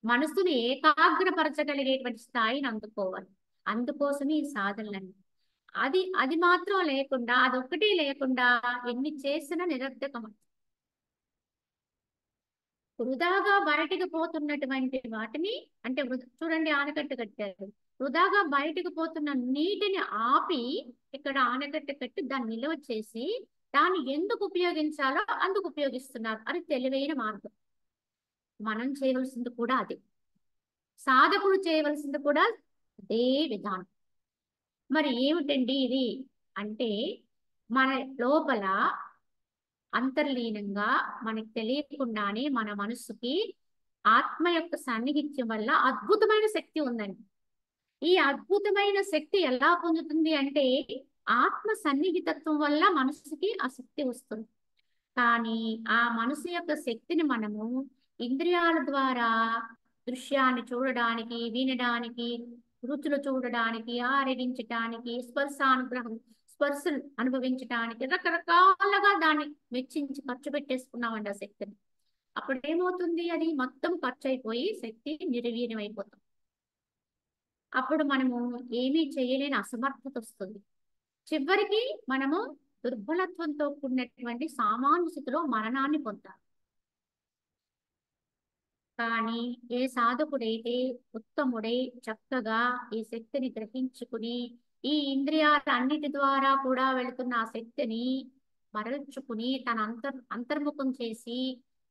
[SPEAKER 1] మనసును ఏకాగ్రపరచగలిగేటువంటి స్థాయిని అందుకోవాలి. అందుకోసమే ఈ సాధనలన్నీ. అది అది మాత్రం లేకుండా, అదొక్కటి లేకుండా ఎన్ని చేసినా నిరర్ధకం. వృధాగా బయటికి పోతున్నటువంటి వాటిని అంటే చూడండి, ఆనకట్ట కట్టారు. వృధాగా బయటికి పోతున్న నీటిని ఆపి ఇక్కడ ఆనకట్ట కట్టి దాన్ని నిల్వ చేసి దాన్ని ఎందుకు ఉపయోగించాలో అందుకు ఉపయోగిస్తున్నారు. అది తెలివైన మార్గం. మనం చేయవలసింది కూడా అదే. సాధకుడు చేయవలసింది కూడా అదే విధానం. మరి ఏమిటండి ఇది అంటే మన లోపల అంతర్లీనంగా మనకు తెలియకుండానే మన మనస్సుకి ఆత్మ యొక్క సాన్నిహిత్యం వల్ల అద్భుతమైన శక్తి ఉందండి. ఈ అద్భుతమైన శక్తి ఎలా పొందుతుంది అంటే ఆత్మ సన్నిహితత్వం వల్ల మనసుకి ఆ శక్తి వస్తుంది. కానీ ఆ మనసు యొక్క శక్తిని మనము ఇంద్రియాల ద్వారా దృశ్యాన్ని చూడడానికి, వినడానికి, రుచులు చూడడానికి, ఆరగించటానికి, స్పర్శానుగ్రహం స్పర్శను అనుభవించడానికి రకరకాలుగా దాన్ని వెచ్చించి ఖర్చు పెట్టేసుకున్నామండి ఆ శక్తిని. అప్పుడు ఏమవుతుంది? అది మొత్తం ఖర్చు అయిపోయి శక్తి నిర్వీర్యం అయిపోతుంది. అప్పుడు మనము ఏమీ చేయలేని అసమర్థత వస్తుంది. చివరికి మనము దుర్బలత్వంతో కూడినటువంటి సామాన్య స్థితిలో మరణాన్ని పొందాలి. కానీ ఏ సాధకుడైతే ఉత్తముడై చక్కగా ఈ శక్తిని గ్రహించుకుని ఈ ఇంద్రియాల అన్నిటి ద్వారా కూడా వెళుతున్న ఆ శక్తిని మరల్చుకుని తన అంతర్ముఖం చేసి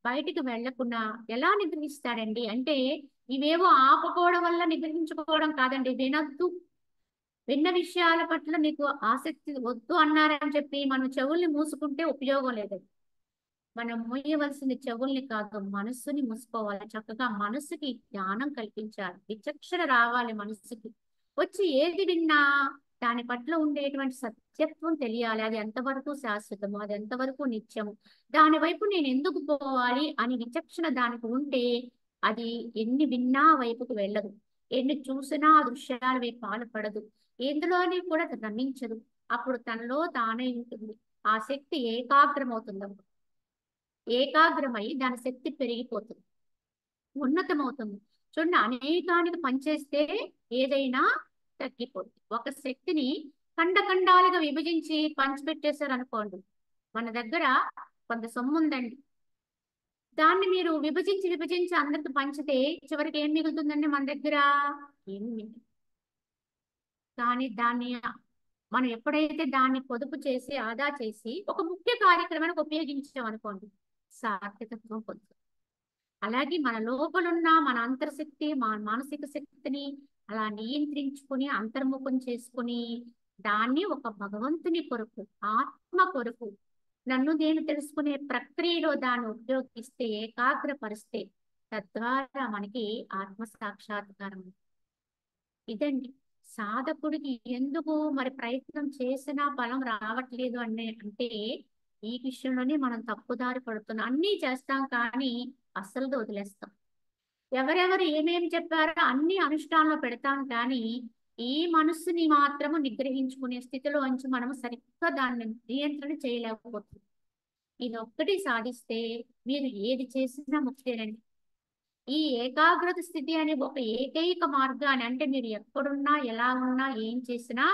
[SPEAKER 1] బయటికి వెళ్లకుండా ఎలా నిగ్రహిస్తాడండి అంటే ఇవేవో ఆపుకోవడం వల్ల నిగ్రహించుకోవడం కాదండి. వినొద్దు, విన్న విషయాల పట్ల నీకు ఆసక్తి వద్దు అన్నారని చెప్పి మనం చెవుల్ని మూసుకుంటే ఉపయోగం లేదు. మనం మూయవలసింది చెవుల్ని కాదు, మనస్సుని మూసుకోవాలి. చక్కగా మనసుకి జ్ఞానం కల్పించాలి, విచక్షణ రావాలి మనసుకి. వచ్చి ఏది విన్నా దాని పట్ల ఉండేటువంటి సత్యత్వం తెలియాలి. అది ఎంతవరకు శాశ్వతము, అది ఎంతవరకు నిత్యము, దాని వైపు నేను ఎందుకు పోవాలి అని విచక్షణ దానికి ఉంటే అది ఎన్ని విన్నా వైపుకు వెళ్ళదు, ఎన్ని చూసినా ఆ దృశ్యాల వైపు పాల్పడదు, ఎందులోని కూడా అది రమించదు. అప్పుడు తనలో తానే ఉంటుంది. ఆ శక్తి ఏకాగ్రమవుతుంది. ఏకాగ్రమై దాని శక్తి పెరిగిపోతుంది, ఉన్నతమవుతుంది. చూడండి, అనేకానికి పనిచేస్తే ఏదైనా తగ్గిపోతుంది. ఒక శక్తిని ఖండాలుగా విభజించి పంచిపెట్టేశారు అనుకోండి. మన దగ్గర కొంత సొమ్ము ఉందండి, దాన్ని మీరు విభజించి అందరికి పంచితే చివరికి ఏం మిగులుతుందండి మన దగ్గర? ఏమి మిగలదు. కానీ దాన్ని మనం ఎప్పుడైతే దాన్ని పొదుపు చేసి ఆదా చేసి ఒక ముఖ్య కార్యక్రమానికి ఉపయోగించాం అనుకోండి, సార్థకత్వం పొందుతుంది. అలాగే మన లోపలున్న మన అంతర్శక్తి, మన మానసిక శక్తిని అలా నియంత్రించుకుని అంతర్ముఖం చేసుకుని దాన్ని ఒక భగవంతుని కొరకు, ఆత్మ కొరకు, నన్ను నేను తెలుసుకునే ప్రక్రియలో దాన్ని ఉపయోగిస్తే, ఏకాగ్రపరిస్తే తద్వారా మనకి ఆత్మ సాక్షాత్కారం. ఇదండి సాధకుడికి ఎందుకు మరి ప్రయత్నం చేసినా ఫలం రావట్లేదు అంటే ఈ విషయంలోనే మనం తప్పుదారి పడుతున్నాం. అన్నీ చేస్తాం కానీ అస్సలు వదిలేస్తాం. ఎవరెవరు ఏమేమి చెప్పారో అన్ని అనుష్ఠానంలో పెడతాం కానీ ఈ మనస్సుని మాత్రము నిగ్రహించుకునే స్థితిలో నుంచి మనము సరిగ్గా దాన్ని నియంత్రణ చేయలేకపోతుంది. ఇది ఒక్కటి సాధిస్తే మీరు ఏది చేసినా ముక్తేనండి. ఈ ఏకాగ్రత స్థితి అనే ఒక ఏకైక మార్గాన్ని, అంటే మీరు ఎక్కడున్నా ఎలా ఉన్నా ఏం చేసినా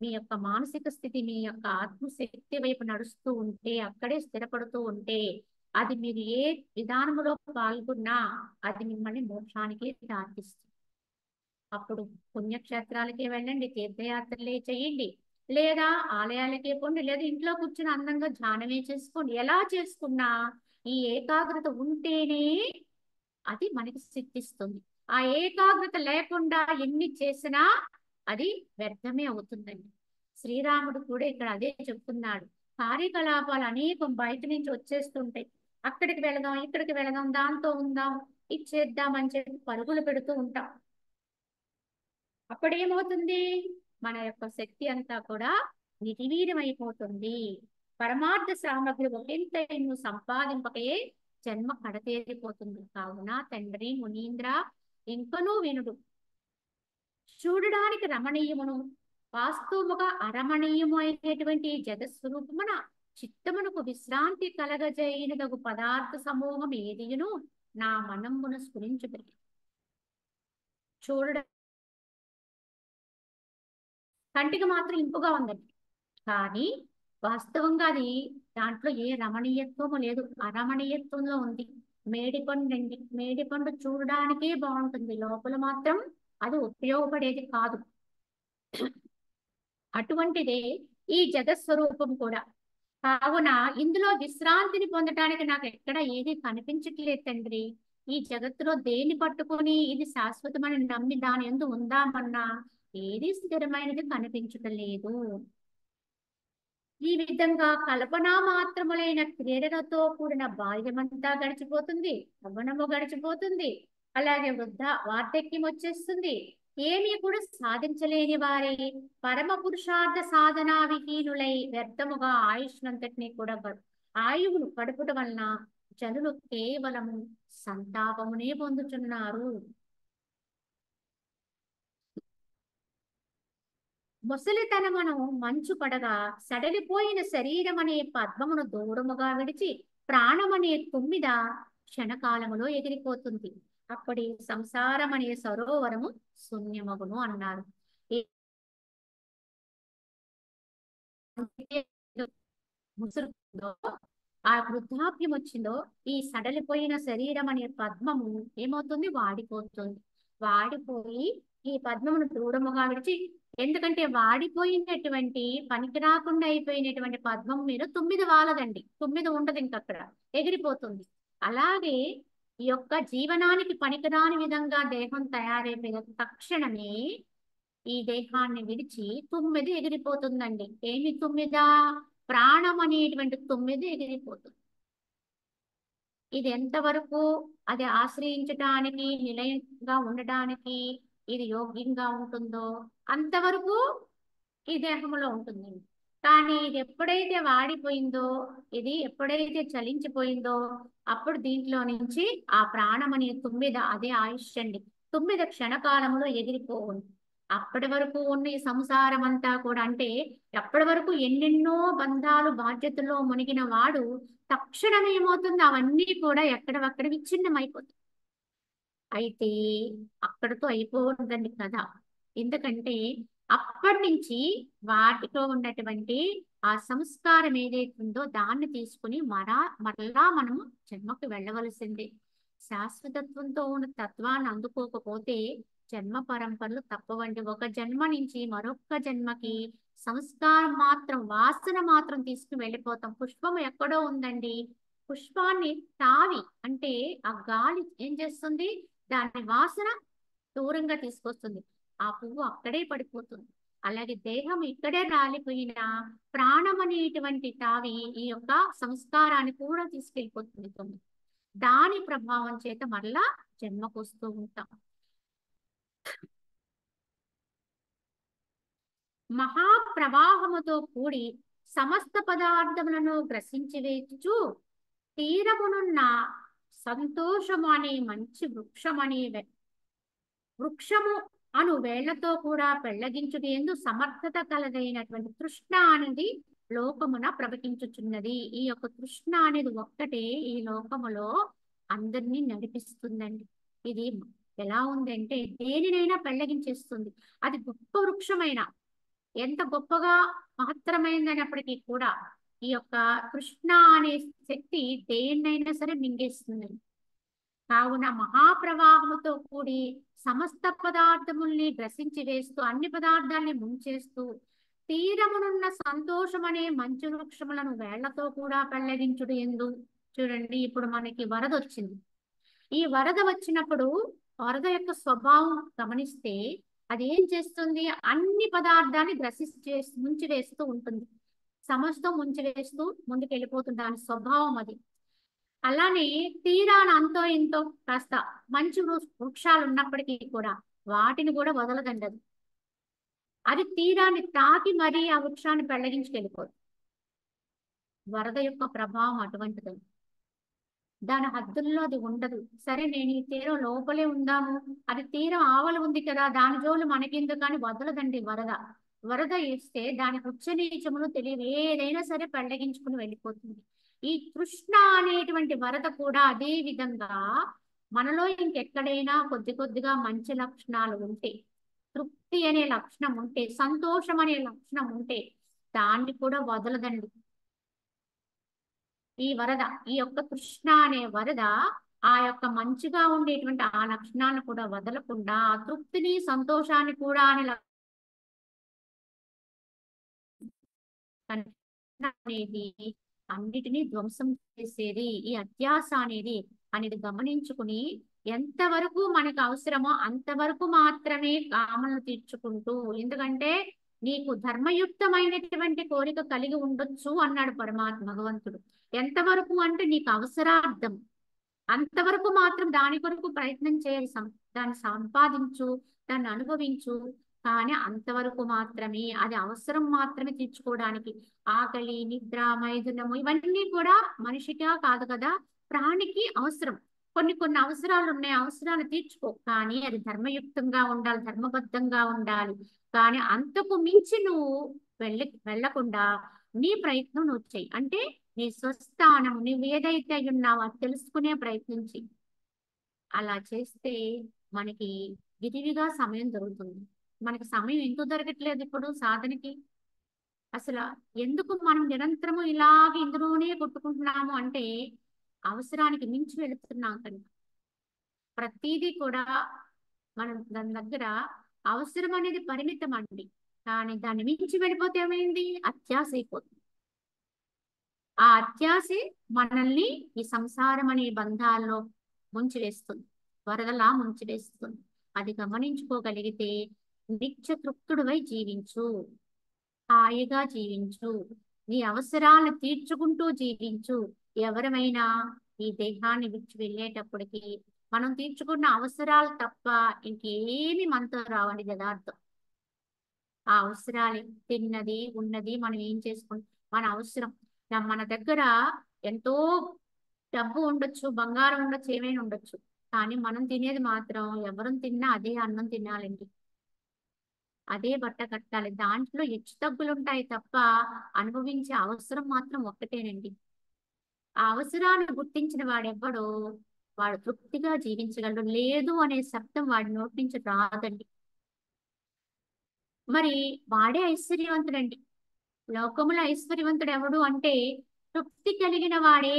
[SPEAKER 1] మీ యొక్క మానసిక స్థితి మీ యొక్క ఆత్మశక్తి వైపు నడుస్తూ ఉంటే, అక్కడే స్థిరపడుతూ ఉంటే, అది మీరు ఏ విధానంలో పాల్గొన్నా అది మిమ్మల్ని మోక్షానికి దారితీస్తుంది. అప్పుడు పుణ్యక్షేత్రాలకే వెళ్ళండి, తీర్థయాత్రలే చేయండి, లేదా ఆలయాలకే పోండి, లేదా ఇంట్లో కూర్చుని అందంగా ధ్యానమే చేసుకోండి. ఎలా చేసుకున్నా ఈ ఏకాగ్రత ఉంటేనే అది మనకి సిద్ధిస్తుంది. ఆ ఏకాగ్రత లేకుండా ఎన్ని చేసినా అది వ్యర్థమే అవుతుందండి. శ్రీరాముడు కూడా ఇక్కడ అదే చెప్తున్నాడు. కార్యకలాపాలు అనేకం బయట నుంచి వచ్చేస్తుంటాయి. అక్కడికి వెళదాం, ఇక్కడికి వెళదాం, దాంతో ఉందాం, ఇచ్చేద్దాం అని చెప్పి పరుగులు పెడుతూ ఉంటాం. అప్పుడేమవుతుంది? మన యొక్క శక్తి అంతా కూడా నిర్వీర్యమైపోతుంది. పరమార్థ సామగ్రి ఒకంత నువ్వు సంపాదింపకయే జన్మ కడతేరిపోతుంది. కావున తండ్రి మునీంద్ర ఇంకనూ వినుడు. చూడడానికి రమణీయమును వాస్తవముగా అరమణీయము అయినటువంటి జగస్వరూపమున చిత్తమునకు విశ్రాంతి కలగజేయునదగు పదార్థ సమూహం ఏదియును నా మనమ్మును స్ఫురించుటది. చూడడం కంటికి మాత్రం ఇంపుగా ఉందండి, కానీ వాస్తవంగా అది దాంట్లో ఏ రమణీయత్వము లేదు, అరమణీయత్వంలో ఉంది. మేడిపండు అండి, మేడిపండు చూడడానికే బాగుంటుంది, లోపల మాత్రం అది ఉపయోగపడేది కాదు. అటువంటిదే ఈ జగస్వరూపం కూడా. కావున ఇందులో విశ్రాంతిని పొందటానికి నాకు ఎక్కడ ఏది కనిపించట్లేదు తండ్రి. ఈ జగత్తులో దేన్ని పట్టుకొని ఇది శాశ్వతమని నమ్మి దాని యందు ఉందామన్నా ఏది స్థిరమైనది కనిపించటం లేదు. ఈ విధంగా కల్పనా మాత్రములైన క్రీడలతో కూడిన బాల్యమంతా గడిచిపోతుంది, యవ్వనము గడిచిపోతుంది, అలాగే వార్ధక్యం వచ్చేస్తుంది. ఏమీ కూడా సాధించలేని వారి పరమ పురుషార్థ సాధనా విహీనులై వ్యర్థముగా ఆయుష్నంతటినీ కూడా ఆయువును గడుపుట వలన జనులు కేవలము సంతాపమునే పొందుతున్నారు. ముసలితనమును మంచు పడగా సడలిపోయిన శరీరం అనే పద్మమును దూరముగా విడిచి ప్రాణమనే తుమ్మిద క్షణకాలములో ఎగిరిపోతుంది. అప్పటి సంసారం అనే సరోవరము శూన్యమగును అన్నారు. ముసురులో ఆ వృద్ధాప్యం వచ్చిందో ఈ సడలిపోయిన శరీరం అనే పద్మము ఏమవుతుంది, వాడిపోతుంది. వాడిపోయి ఈ పద్మమును దూరముగా విడిచి, ఎందుకంటే వాడిపోయినటువంటి పనికి రాకుండా అయిపోయినటువంటి పద్మం మీద తొమ్మిది వాలదండి, తొమ్మిది ఉండదు ఇంకక్కడ, ఎగిరిపోతుంది. అలాగే ఈ యొక్క జీవనానికి పనికిరాని విధంగా దేహం తయారైపోయిన తక్షణమే ఈ దేహాన్ని విడిచి తొమ్మిది ఎగిరిపోతుందండి. ఏమి తొమ్మిదా? ప్రాణం అనేటువంటి తొమ్మిది ఎగిరిపోతుంది. ఇది ఎంతవరకు అది ఆశ్రయించటానికి, నిలయంగా ఉండటానికి ఇది యోగ్యంగా ఉంటుందో అంతవరకు ఈ దేహంలో ఉంటుందండి. కానీ ఇది ఎప్పుడైతే వాడిపోయిందో, ఇది ఎప్పుడైతే చలించిపోయిందో అప్పుడు దీంట్లో నుంచి ఆ ప్రాణం అనే తొమ్మిద, అదే ఆయుష్ అండి, తొమ్మిది క్షణకాలంలో ఎగిరిపోవును. అప్పటి వరకు ఉన్న ఈ సంసారం అంతా కూడా, అంటే ఎప్పటి వరకు ఎన్నెన్నో బంధాలు బాధ్యతల్లో మునిగిన వాడు తక్షణం ఏమవుతుంది, అవన్నీ కూడా ఎక్కడవక్కడ విచ్ఛిన్నమైపోతుంది. అయితే అక్కడితో అయిపోతుందండి కదా. ఎందుకంటే అప్పటి నుంచి వాటితో ఉన్నటువంటి ఆ సంస్కారం ఏదైతే ఉందో దాన్ని తీసుకుని మరలా మనము జన్మకు వెళ్ళవలసిందే. శాశ్వతత్వంతో ఉన్న తత్వాన్ని అందుకోకపోతే జన్మ పరంపరలు తప్పవండి. ఒక జన్మ నుంచి మరొక జన్మకి సంస్కారం మాత్రం, వాసన మాత్రం తీసుకుని వెళ్ళిపోతాం. పుష్పం ఎక్కడో ఉందండి, పుష్పాన్ని తావి అంటే ఆ గాలి ఏం చేస్తుంది, దాని వాసన దూరంగా తీసుకొస్తుంది, ఆ పువ్వు అక్కడే పడిపోతుంది. అలాగే దేహం ఇక్కడే రాలిపోయిన ప్రాణం అనేటువంటి తావి ఈ యొక్క సంస్కారాన్ని కూడా తీసుకెళ్ళిపోతుంది. దాని ప్రభావం చేత మరలా జన్మకు వస్తూ ఉంటాం. మహాప్రవాహముతో కూడి సమస్త పదార్థములను గ్రసించి వేచు తీరమునున్న సంతోషము అనే మంచి వృక్షము అను వేళ్లతో కూడా పెళ్లగించుటేందు సమర్థత కలదైనటువంటి తృష్ణ అనేది లోకమున ప్రవహించుచున్నది. ఈ యొక్క తృష్ణ అనేది ఒక్కటే ఈ లోకములో అందరినీ నడిపిస్తుందండి. ఇది ఎలా ఉందంటే దేనినైనా పెళ్లగించేస్తుంది. అది గొప్ప వృక్షమైన, ఎంత గొప్పగా మహత్తరమైనప్పటికీ కూడా ఈ యొక్క కృష్ణ అనే శక్తి దేన్నైనా సరే మింగేస్తుంది. కావున మహాప్రవాహముతో కూడి సమస్త పదార్థముల్ని గ్రసించి వేస్తూ, అన్ని పదార్థాల్ని ముంచేస్తూ తీరమునున్న సంతోషం అనే మంచు వృక్షములను వేళ్లతో కూడా పెళ్లగించుడు ఎందు. చూడండి, ఇప్పుడు మనకి వరద వచ్చింది. ఈ వరద వచ్చినప్పుడు వరద యొక్క స్వభావం గమనిస్తే అది ఏం చేస్తుంది, అన్ని పదార్థాన్ని ముంచివేస్తూ ఉంటుంది. సమస్తం ముంచివేస్తూ ముందుకు వెళ్ళిపోతుంది, దాని స్వభావం అది. అలానే తీరాన అంతో ఇంతో కాస్త మంచి వృక్షాలు ఉన్నప్పటికీ కూడా వాటిని కూడా వదలదండి అది. అది తీరాన్ని తాకి మరీ ఆ వృక్షాన్ని పెళ్లగించుకెళ్ళిపోతుంది. వరద యొక్క ప్రభావం అటువంటిది. దాని హద్దుల్లో అది ఉండదు. సరే నేను ఈ తీరం లోపలే ఉందాము, అది తీరం ఆవల ఉంది కదా, దాని జోలు మనకెందుకు అని వదలదండి వరద. వరద వేస్తే దాని ఉచ్చ నీచములు తెలియదు, ఏదైనా సరే పెళ్లగించుకుని వెళ్ళిపోతుంది. ఈ తృష్ణ అనేటువంటి వరద కూడా అదే విధంగా మనలో ఇంకెక్కడైనా కొద్ది కొద్దిగా మంచి లక్షణాలు ఉంటే, తృప్తి అనే లక్షణం ఉంటే, సంతోషం అనే లక్షణం ఉంటే దాన్ని కూడా వదలదండి ఈ వరద. ఈ యొక్క కృష్ణ అనే వరద ఆ యొక్క మంచిగా ఉండేటువంటి ఆ లక్షణాలను కూడా వదలకుండా ఆ తృప్తిని సంతోషాన్ని కూడా అని అనేది అన్నిటినీ ధ్వంసం చేసేది ఈ అత్యాస అనేది గమనించుకుని ఎంతవరకు మనకు అవసరమో అంతవరకు మాత్రమే కామలను తీర్చుకుంటూ, ఎందుకంటే నీకు ధర్మయుక్తమైనటువంటి కోరిక కలిగి ఉండొచ్చు అన్నాడు భగవంతుడు. ఎంతవరకు అంటే నీకు అవసరార్థం, అంతవరకు మాత్రం దాని కొరకు ప్రయత్నం చేయాలి. దాన్ని సంపాదించు, దాన్ని అనుభవించు, కానీ అంతవరకు మాత్రమే, అది అవసరం మాత్రమే తీర్చుకోవడానికి. ఆకలి, నిద్ర, మైథునము ఇవన్నీ కూడా మనిషిగా కాదు కదా, ప్రాణికి అవసరం. కొన్ని కొన్ని అవసరాలు ఉన్నాయి, అవసరాలు తీర్చుకో, కానీ అది ధర్మయుక్తంగా ఉండాలి, ధర్మబద్ధంగా ఉండాలి. కానీ అంతకు మించి నువ్వు వెళ్ళకుండా నీ ప్రయత్నం నువ్వు చెయ్యి. అంటే నీ స్వస్థానం నువ్వు ఏదైతే ఉన్నావో అది తెలుసుకునే ప్రయత్నించి అలా చేస్తే మనకి విరివిగా సమయం దొరుకుతుంది. మనకి సమయం ఎందుకు దొరకట్లేదు ఇప్పుడు సాధనకి? అసలు ఎందుకు మనం నిరంతరము ఇలాగ ఇందులోనే కొట్టుకుంటున్నాము అంటే అవసరానికి మించి వెళుతున్నాం కనుక. ప్రతిదీ కూడా మనం దాని దగ్గర అవసరం అనేది పరిమితం అండి, కానీ దాన్ని మించి వెళ్ళిపోతే ఏమైంది? అత్యాస అయిపోతుంది. ఆ అత్యాసే మనల్ని ఈ సంసారం అనే బంధాల్లో ముంచివేస్తుంది, వరదలా ముంచివేస్తుంది. అది గమనించుకోగలిగితే నిత్య తృప్తుడివై జీవించు, హాయిగా జీవించు, నీ అవసరాలను తీర్చుకుంటూ జీవించు. ఎవరమైనా ఈ దేహాన్ని విడిచి వెళ్ళేటప్పటికి మనం తీర్చుకున్న అవసరాలు తప్ప ఇంకేమి మనతో రావండి యథార్థం. ఆ అవసరాలే తిన్నది ఉన్నది మనం ఏం చేసుకుంటాం, మన అవసరం. మన దగ్గర ఎంతో డబ్బు ఉండొచ్చు, బంగారం ఉండొచ్చు, ఏమైనా ఉండొచ్చు, కానీ మనం తినేది మాత్రం ఎవరు తిన్నా అదే అన్నం తినాలండి, అదే బట్ట కట్టాలి. దాంట్లో హెచ్చు తగ్గులు ఉంటాయి తప్ప అనుభవించే అవసరం మాత్రం ఒక్కటేనండి. ఆ అవసరాన్ని గుర్తించిన వాడెవ్వడో వాడు తృప్తిగా జీవించగలడు. లేదు అనే శబ్దం వాడి నోటి నుంచి రాదండి. మరి వాడే ఐశ్వర్యవంతుడండి. లోకములో ఐశ్వర్యవంతుడు ఎవడు అంటే తృప్తి కలిగిన వాడే,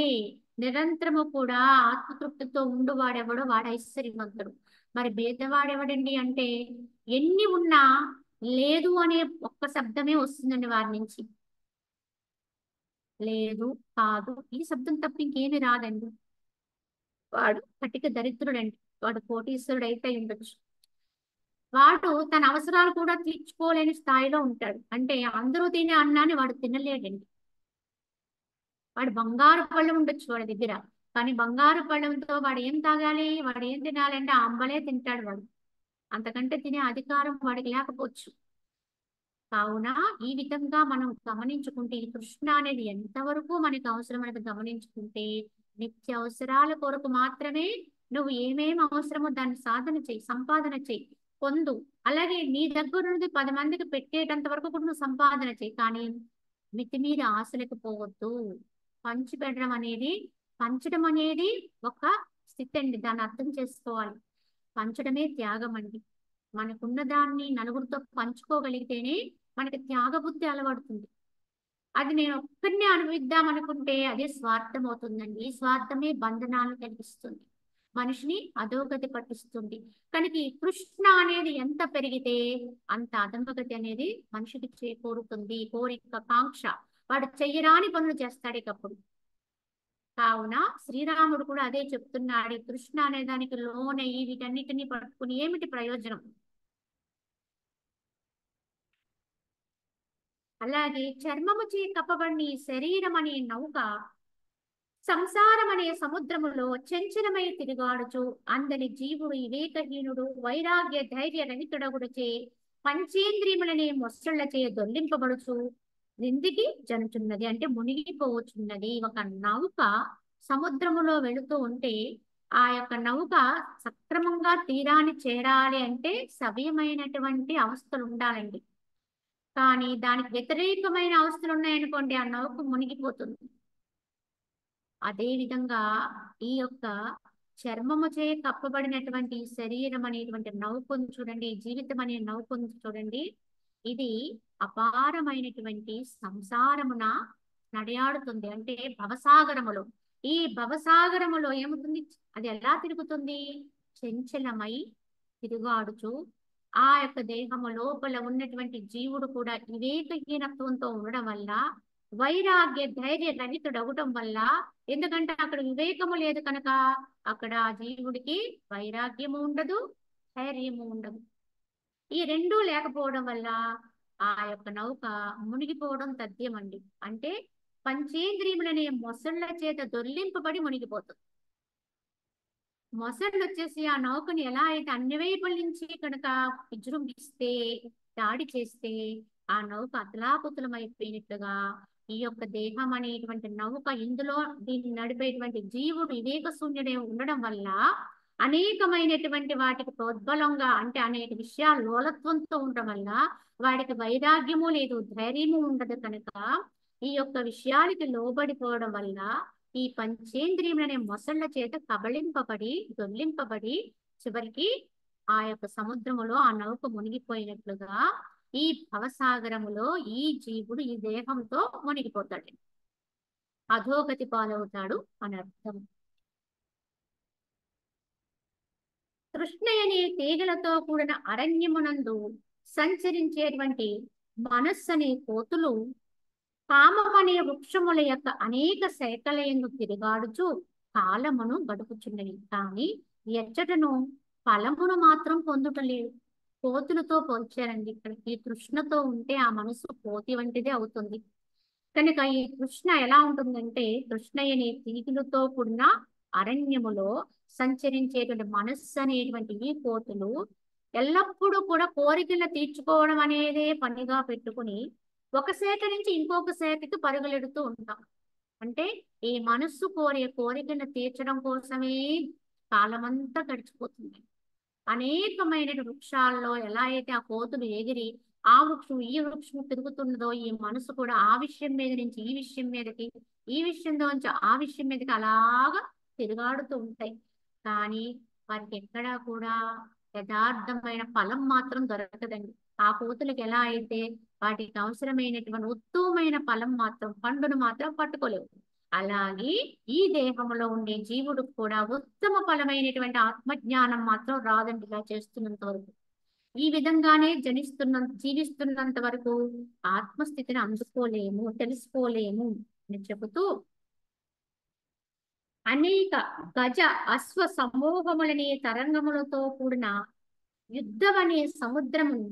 [SPEAKER 1] నిరంతరము కూడా ఆత్మతృప్తితో ఉండు వాడెవడో వాడు ఐశ్వర్యవంతుడు. మరి భేదవాడెవడండి అంటే ఎన్ని ఉన్నా లేదు అనే ఒక్క శబ్దమే వస్తుందండి వారి నుంచి. లేదు, కాదు, ఈ శబ్దం తప్ప ఇంకేమి రాదండి. వాడు కటిక దరిద్రుడండి, వాడు కోటీశ్వరుడు అయితే ఉండొచ్చు, వాడు తన అవసరాలు కూడా తీర్చుకోలేని స్థాయిలో ఉంటాడు. అంటే అందరూ తినే అన్నాన్ని వాడు తినలేడండి. వాడు బంగారు పళ్ళెం ఉండొచ్చు వాడి దగ్గర, కానీ బంగారు పళ్ళెంతో వాడు ఏం తాగాలి, వాడు ఏం తినాలి అంటే అంబలే తింటాడు వాడు. అంతకంటే తినే అధికారం వాడికి లేకపోవచ్చు. కావున ఈ విధంగా మనం గమనించుకుంటే ఈ తృష్ణ అనేది ఎంతవరకు మనకు అవసరం అనేది గమనించుకుంటే నిత్య అవసరాల కొరకు మాత్రమే నువ్వు ఏమేమి అవసరమో దాన్ని సాధన చెయ్యి, సంపాదన చెయ్యి, పొందు. అలాగే నీ దగ్గర నుండి 10 మందికి పెట్టేటంత వరకు కూడా నువ్వు సంపాదన చెయ్యి, కానీ మితిమీరి ఆశలకు పోవద్దు. పంచడం అనేది ఒక స్థితి అండి, దాన్ని అర్థం చేసుకోవాలి. పంచడమే త్యాగం అండి. మనకున్న దాన్ని నలుగురితో పంచుకోగలిగితేనే మనకి త్యాగ బుద్ధి అలవడుతుంది. అది నేను ఒక్కరినే అనుభవిద్దాం అనుకుంటే అదే స్వార్థం అవుతుందండి. ఈ స్వార్థమే బంధనాలను కలిగిస్తుంది, మనిషిని అధోగతి పట్టిస్తుంది. కనుక ఈ తృష్ణ అనేది ఎంత పెరిగితే అంత అధోగతి అనేది మనిషికి చేకూరుతుంది. కోరిక, కాంక్ష, వాడు చెయ్యరాని పనులు చేస్తాడు ఇకప్పుడు. కావున శ్రీరాముడు కూడా అదే చెప్తున్నాడు, తృష్ణ అనే దానికి లోనయ్యి వీటన్నిటిని పట్టుకుని ఏమిటి ప్రయోజనం? అలాగే చర్మము చే కప్పబడిన ఈ శరీరం అనే నౌక సంసారం అనే సముద్రములో చంచలమై తిరుగాడుచు అందరి జీవుడు వివేకహీనుడు వైరాగ్య ధైర్య రహితుడగుడుచే పంచేంద్రియములనే మొసళ్ళచే దొర్లింపబడుచు క్రిందికి జనుచున్నది, అంటే మునిగిపోవచ్చున్నది. ఒక నౌక సముద్రములో వెళుతూ ఉంటే ఆ యొక్క నౌక సక్రమంగా తీరాన్ని చేరాలి అంటే సవ్యమైనటువంటి అవస్థలు ఉండాలండి. కానీ దానికి వ్యతిరేకమైన అవస్థలు ఉన్నాయనుకోండి, ఆ నౌక మునిగిపోతుంది. అదే విధంగా ఈ యొక్క చర్మముచే కప్పబడినటువంటి శరీరం అనేటువంటి నౌకను చూడండి, జీవితం అనే నౌకను చూడండి, ఇది అపారమైనటువంటి సంసారమున నడయాడుతుంది, అంటే భవసాగరములో. ఈ భవసాగరములో ఏముంటుంది, అది ఎలా తిరుగుతుంది, చంచలమై తిరుగాడుచు ఆ యొక్క దేహము లోపల ఉన్నటువంటి జీవుడు కూడా వివేకహీనత్వంతో ఉండడం వల్ల, వైరాగ్య ధైర్య రహితుడవటం వల్ల, ఎందుకంటే అక్కడ వివేకము లేదు కనుక అక్కడ ఆ జీవుడికి వైరాగ్యము ఉండదు, ధైర్యము ఉండదు. ఈ రెండూ లేకపోవడం వల్ల ఆ యొక్క నౌక మునిగిపోవడం తథ్యమండి. అంటే పంచేంద్రియములనే మొసళ్ళ చేత దొర్లింపబడి మునిగిపోతుంది. మొసళ్ళు వచ్చేసి ఆ నౌకని ఎలా అయితే అన్ని వైపుల నుంచి కనుక విజృంభిస్తే, దాడి చేస్తే ఆ నౌక అతలాకుతలమైపోయినట్లుగా ఈ యొక్క దేహం అనేటువంటి నౌక, ఇందులో దీన్ని నడిపేటువంటి జీవుడు వివేక శూన్యుడే ఉండడం వల్ల అనేకమైనటువంటి వాటికి ప్రోద్బలంగా, అంటే అనేక విషయాలు లోలత్వంతో ఉండడం వల్ల వాడికి వైరాగ్యము లేదు, ధైర్యము ఉండదు కనుక ఈ యొక్క విషయాలకి లోబడిపోవడం వల్ల ఈ పంచేంద్రియములనే మొసళ్ళ చేత కబళింపబడి దొర్లింపబడి చివరికి ఆ యొక్క సముద్రములో ఆ నౌక మునిగిపోయినట్లుగా ఈ భవసాగరములో ఈ జీవుడు ఈ దేహంతో మునిగిపోతాడు, అధోగతి పాలవుతాడు అని అర్థం. తృష్ణ అనే తీగలతో కూడిన అరణ్యమునందు సంచరించేటువంటి మనస్సు అనే కోతులు కామం అనే వృక్షముల యొక్క అనేక శాఖలయందు తిరుగాడుచు కాలమును గడుపుచున్నవి, కానీ ఎచ్చటను ఫలమును మాత్రం పొందుటలేదు. కోతులతో పోల్చారండి ఇక్కడ. ఈ తృష్ణతో ఉంటే ఆ మనసు కోతి వంటిదే అవుతుంది కనుక ఈ తృష్ణ ఎలా ఉంటుందంటే, తృష్ణ అనే తీగులతో కూడిన అరణ్యములో సంచరించేటువంటి మనస్సు అనేటువంటి ఈ కోతులు ఎల్లప్పుడూ కూడా కోరికలను తీర్చుకోవడం అనేదే పనిగా పెట్టుకుని ఒక శాఖ నుంచి ఇంకొక శాఖకి పరుగులెడుతూ ఉంటాం. అంటే ఈ మనస్సు కోరే కోరికలను తీర్చడం కోసమే కాలమంతా గడిచిపోతుంది. అనేకమైన వృక్షాల్లో ఎలా అయితే ఆ కోతులు ఎగిరి ఆ వృక్షం ఈ వృక్షం తిరుగుతున్నదో, ఈ మనసు కూడా ఆ విషయం మీద నుంచి ఈ విషయం మీదకి, ఈ విషయంలో నుంచి ఆ విషయం మీదకి అలాగా తిరుగాడుతూ ఉంటాయి. కానీ వారికి ఎక్కడా కూడా యథార్థమైన ఫలం మాత్రం దొరకదండి. ఆ కోతులకు ఎలా అయితే వాటికి అవసరమైనటువంటి ఉత్తమమైన ఫలం మాత్రం, పండును మాత్రం పట్టుకోలేవు, అలాగే ఈ దేహంలో ఉండే జీవుడు కూడా ఉత్తమ ఫలమైనటువంటి ఆత్మజ్ఞానం మాత్రం రాదండి ఇలా చేస్తున్నంత వరకు. ఈ విధంగానే జీవిస్తున్నంత వరకు ఆత్మస్థితిని అందుకోలేము, తెలుసుకోలేము అని చెబుతూ, అనేక గజ అశ్వ సమూహములనే తరంగములతో కూడిన యుద్ధమనే సముద్రము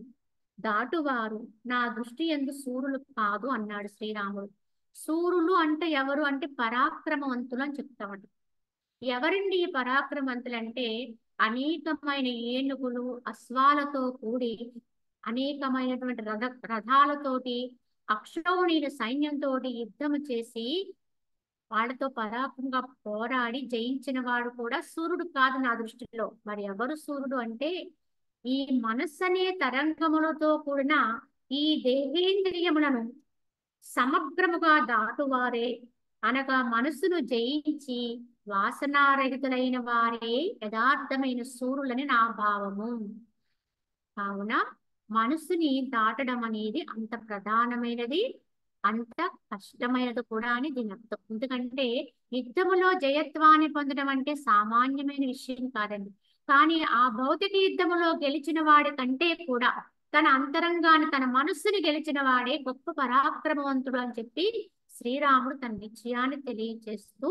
[SPEAKER 1] దాటువారు నా దృష్టి యందు సూరులు కాదు అన్నాడు శ్రీరాముడు. సూరులు అంటే ఎవరు అంటే పరాక్రమవంతులు అని చెప్తామట. ఎవరండి ఈ పరాక్రమవంతులు అంటే, అనేకమైన ఏనుగులు అశ్వాలతో కూడి అనేకమైనటువంటి రథాలతోటి అక్షౌహిణీల సైన్యంతో యుద్ధము చేసి వాళ్ళతో పరాక్రమంగా పోరాడి జయించిన వాడు కూడా సూర్యుడు కాదు నా దృష్టిలో. మరి ఎవరు సూర్యుడు అంటే, ఈ మనస్సు అనే తరంగములతో కూడిన ఈ దేహేంద్రియములను సమగ్రముగా దాటువారే, అనగా మనస్సును జయించి వాసనారహితులైన వారే యథార్థమైన సూర్యులని నా భావము. కావున మనసుని దాటడం అనేది అంత ప్రధానమైనది, అంత కష్టమైనది కూడా అని దీని అర్థం. ఎందుకంటే యుద్ధములో జయత్వాన్ని పొందడం అంటే సామాన్యమైన విషయం కాదండి. కానీ ఆ భౌతిక యుద్ధములో గెలిచిన వాడి కంటే కూడా తన అంతరంగాన్ని, తన మనస్సుని గెలిచిన వాడే గొప్ప పరాక్రమవంతుడు అని చెప్పి శ్రీరాముడు తన విజయాన్ని తెలియజేస్తూ,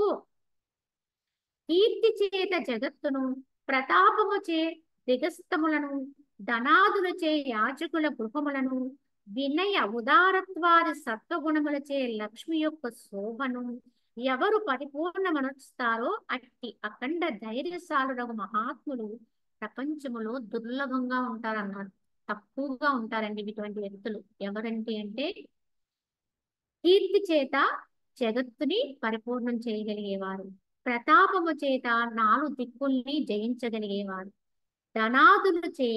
[SPEAKER 1] కీర్తి చేత జగత్తును, ప్రతాపముచే దిగస్తములను, ధనాదులచే యాచకుల గృహములను, వినయ ఉదారత్వాది సత్వగుణములచే లక్ష్మి యొక్క శోభను ఎవరు పరిపూర్ణమనుస్తారో అట్టి అఖండ ధైర్యశాలురగు మహాత్ములు ప్రపంచములో దుర్లభంగా ఉంటారన్నారు. తక్కువగా ఉంటారండి ఇటువంటి వ్యక్తులు. ఎవరంటే అంటే కీర్తి చేత జగత్తుని పరిపూర్ణం చేయగలిగేవారు, ప్రతాపము చేత నాలుగు దిక్కుల్ని జయించగలిగేవారు, ధనాదులచే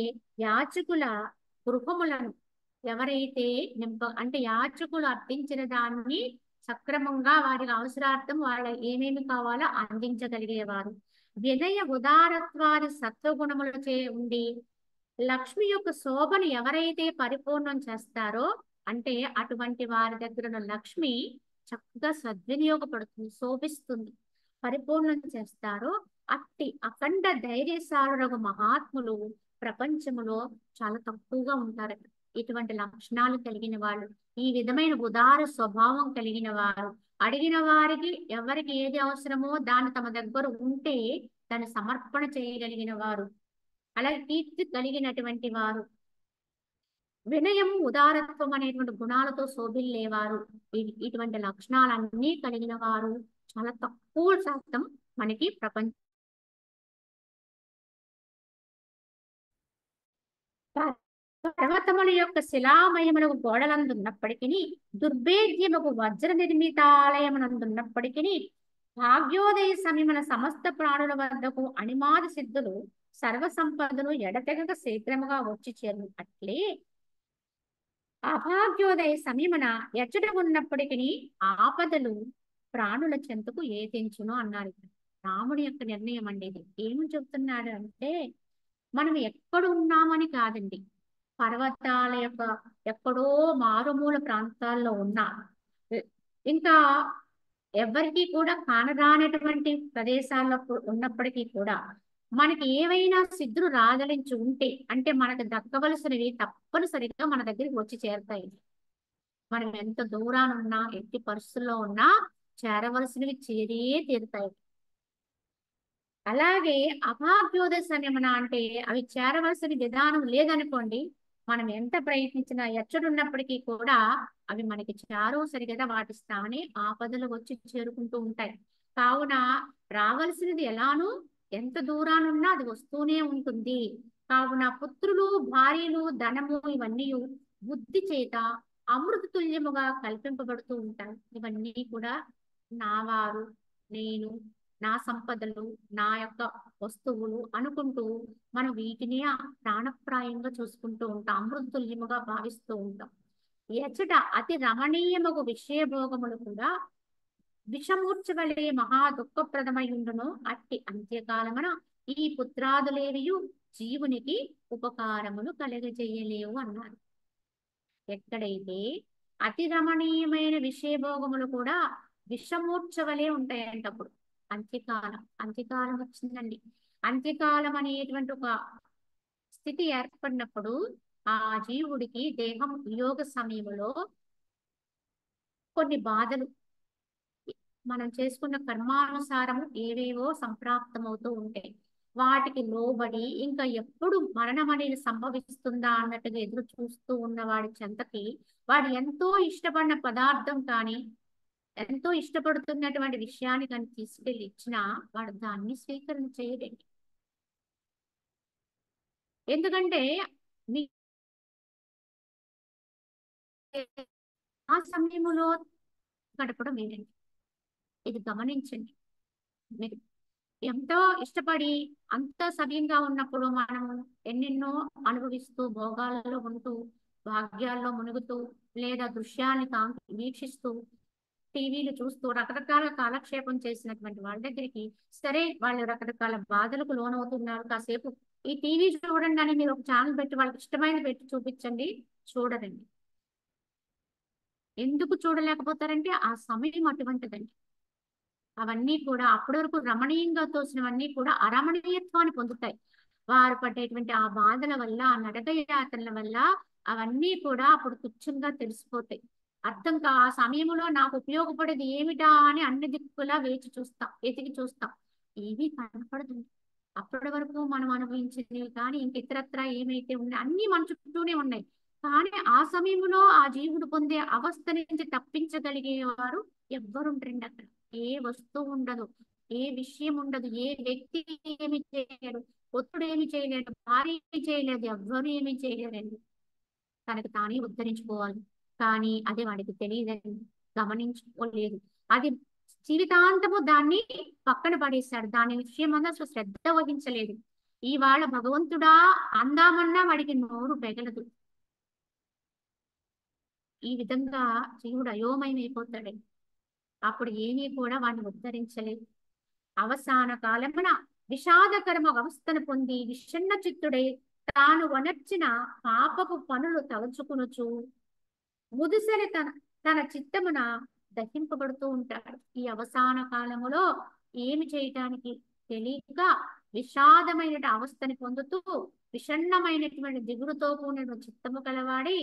[SPEAKER 1] యాచకుల గృహములను ఎవరైతే అంటే యాచకులు అర్థించిన దాన్ని సక్రమంగా వారికి అవసరార్థం వాళ్ళ ఏమేమి కావాలో అందించగలిగేవారు, వినయ ఉదారత్వాది సత్వగుణములచే ఉండి లక్ష్మి యొక్క శోభను ఎవరైతే పరిపూర్ణం చేస్తారో అంటే అటువంటి వారి దగ్గర ఉన్న లక్ష్మి చక్కగా సద్వినియోగపడుతుంది, శోభిస్తుంది, పరిపూర్ణం చేస్తారో అట్టి అఖండ ధైర్యశాలురగు మహాత్ములు ప్రపంచములో చాలా తక్కువగా ఉంటారు. ఇటువంటి లక్షణాలు కలిగిన వాళ్ళు, ఈ విధమైన ఉదార స్వభావం కలిగిన వారు, అడిగిన వారికి ఎవరికి ఏది అవసరమో దాన్ని తమ దగ్గర ఉంటే దాన్ని సమర్పణ చేయగలిగిన వారు, అలాగే కీర్తి కలిగినటువంటి వారు, వినయము ఉదారత్వం అనేటువంటి గుణాలతో శోభిల్లేవారు, ఇటువంటి లక్షణాలన్నీ కలిగిన వారు చాలా తక్కువ శాతం మనకి ప్రపంచ పర్వతముల యొక్క శిలామయములకు గోడలందున్నప్పటికీ దుర్భేద్యముకు వజ్ర నిర్మితాలయమునందున్నప్పటికీ భాగ్యోదయ సమయమున సమస్త ప్రాణుల వద్దకు అణిమాది సిద్ధులు సర్వ సంపదలు ఎడతెగక శీఘ్రముగా వచ్చి చేరు. అట్లే అభాగ్యోదయ సమయమున ఎచ్చట ఉన్నప్పటికీ ఆపదలు ప్రాణుల చెంతకు ఏతించును అన్నారు. రాముడి యొక్క నిర్ణయం అండి ఇది. ఏమి చెప్తున్నాడు అంటే మనం ఎక్కడ ఉన్నామని కాదండి, పర్వతాల యొక్క ఎక్కడో మారుమూల ప్రాంతాల్లో ఉన్నా, ఇంకా ఎవరికి కూడా కానరానటువంటి ప్రదేశాల్లో ఉన్నప్పటికీ కూడా మనకి ఏవైనా సిద్ధులు రాగలించి ఉంటే అంటే మనకు దక్కవలసినవి తప్పనిసరిగా మన దగ్గరికి వచ్చి చేరుతాయి. మనం ఎంత దూరాన ఉన్నా ఎట్టి పరిస్థితుల్లో ఉన్నా చేరవలసినవి చేరే తీరుతాయి. అలాగే అభాగ్యోదయ సమయమున అంటే అవి చేరవలసిన విధానం లేదనుకోండి, మనం ఎంత ప్రయత్నించినా ఎచ్చడున్నప్పటికీ కూడా అవి మనకి చేరో సరిగా వాటి స్థానే ఆపదలు వచ్చి చేరుకుంటూ ఉంటాయి. కావున రావలసినది ఎలానూ ఎంత దూరానున్నా అది వస్తూనే ఉంటుంది. కావున పుత్రులు, భార్యలు, ధనము ఇవన్నీ బుద్ధి చేత అమృత తుల్యముగా కల్పింపబడుతూ ఉంటాయి. ఇవన్నీ కూడా నా వారు, నేను, నా సంపదలు, నా యొక్క వస్తువులు అనుకుంటూ మనం వీటిని ప్రాణప్రాయంగా చూసుకుంటూ ఉంటాం, అమృతుల్యముగా భావిస్తూ ఉంటాం. ఎచ్చట అతి రమణీయముగు విషయభోగములు కూడా విషమూర్చ వలె మహా దుఃఖప్రదమై ఉండును. అట్టి అంత్యకాలమున ఈ పుత్రాదులేవియు జీవునికి ఉపకారమును కలగజేయలేవు అన్నారు. ఎక్కడైతే అతి రమణీయమైన విషయభోగములు కూడా విషమూర్చ వలె ఉంటాయంట. అప్పుడు అంత్యకాలం వచ్చిందండి. అంత్యకాలం అనేటువంటి ఒక స్థితి ఏర్పడినప్పుడు ఆ జీవుడికి దేహం వియోగ సమయంలో కొన్ని బాధలు మనం చేసుకున్న కర్మానుసారము ఏవేవో సంప్రాప్తమవుతూ ఉంటాయి. వాటికి లోబడి ఇంకా ఎప్పుడు మరణం అనేది సంభవిస్తుందా అన్నట్టుగా ఎదురు చూస్తూ ఉన్న వాడి చెంతకి వాడు ఎంతో ఇష్టపడిన పదార్థం కానీ ఎంతో ఇష్టపడుతున్నటువంటి విషయాన్ని కానీ తీసుకెళ్ళి ఇచ్చినా వాడు దాన్ని స్వీకరణ చేయడండి. ఎందుకంటే మీ ఆ సమయంలో గడపడం ఏంటండి, ఇది గమనించండి. మీరు ఎంతో ఇష్టపడి అంత సవ్యంగా ఉన్నప్పుడు మనం ఎన్నెన్నో అనుభవిస్తూ భోగాలలో ఉంటూ భాగ్యాల్లో మునుగుతూ లేదా దృశ్యాన్ని వీక్షిస్తూ టీవీలు చూస్తూ రకరకాల కాలక్షేపం చేసినటువంటి వాళ్ళ దగ్గరికి సరే వాళ్ళు రకరకాల బాధలకు లోనవుతున్నారు, కాసేపు ఈ టీవీ చూడండి అని మీరు ఒక ఛానల్ పెట్టి వాళ్ళకి ఇష్టమైనది పెట్టి చూపించండి, చూడరండి. ఎందుకు చూడలేకపోతారంటే ఆ సమయం అటువంటిదండి. అవన్నీ కూడా అప్పటి వరకు రమణీయంగా తోసినవన్నీ కూడా అరమణీయత్వాన్ని పొందుతాయి. వారు పడ్డేటువంటి ఆ బాధల వల్ల, ఆ నడక యాత్రల వల్ల అవన్నీ కూడా అప్పుడు తుచ్చంగా తెలిసిపోతాయి. ఆ సమయంలో నాకు ఉపయోగపడేది ఏమిటా అని అన్ని దిక్కులా వెతికి చూస్తాం, ఏమీ కనపడదు. అప్పటి వరకు మనం అనుభవించినవి కానీ ఇంక ఇతరత్ర ఏమైతే ఉన్నాయి అన్ని మన చుట్టూనే ఉన్నాయి. కానీ ఆ సమయంలో ఆ జీవుడు పొందే అవస్థ నుంచి తప్పించగలిగేవారు ఎవ్వరుంటారండి. అక్కడ ఏ వస్తువు ఉండదు, ఏ విషయం ఉండదు, ఏ వ్యక్తి ఏమి చేయడు. పుత్రుడు ఏమి చేయలేడు, భార్య ఏమి చేయలేదు, ఎవ్వరు ఏమీ చేయలేరండి. తనకు తానే ఉద్ధరించుకోవాలి. కానీ అది వాడికి తెలియదండి, గమనించుకోలేదు. అది జీవితాంతము దాన్ని పక్కన పడేశాడు. దాని విషయం అన్న అసలు శ్రద్ధ వహించలేదు. ఇవాళ భగవంతుడా అందామన్నా వాడికి నోరు పెగలదు. ఈ విధంగా జీవుడు అయోమయమైపోతాడండి. అప్పుడు ఏమీ కూడా వాడిని ఉద్ధరించలేదు. అవసాన కాలమున విషాదకరమ అవస్థను పొంది విషన్న చిత్తుడై తాను వనర్చిన పాపపు పనులు తలుచుకునుచు ముదుసరి తన చిత్తమున దహింపబడుతూ ఉంటాడు. ఈ అవసాన కాలములో ఏమి చేయటానికి తెలియక విషాదమైన అవస్థని పొందుతూ విషణ్ణమైనటువంటి దిగుడుతో కూడిన చిత్తము కలవాడి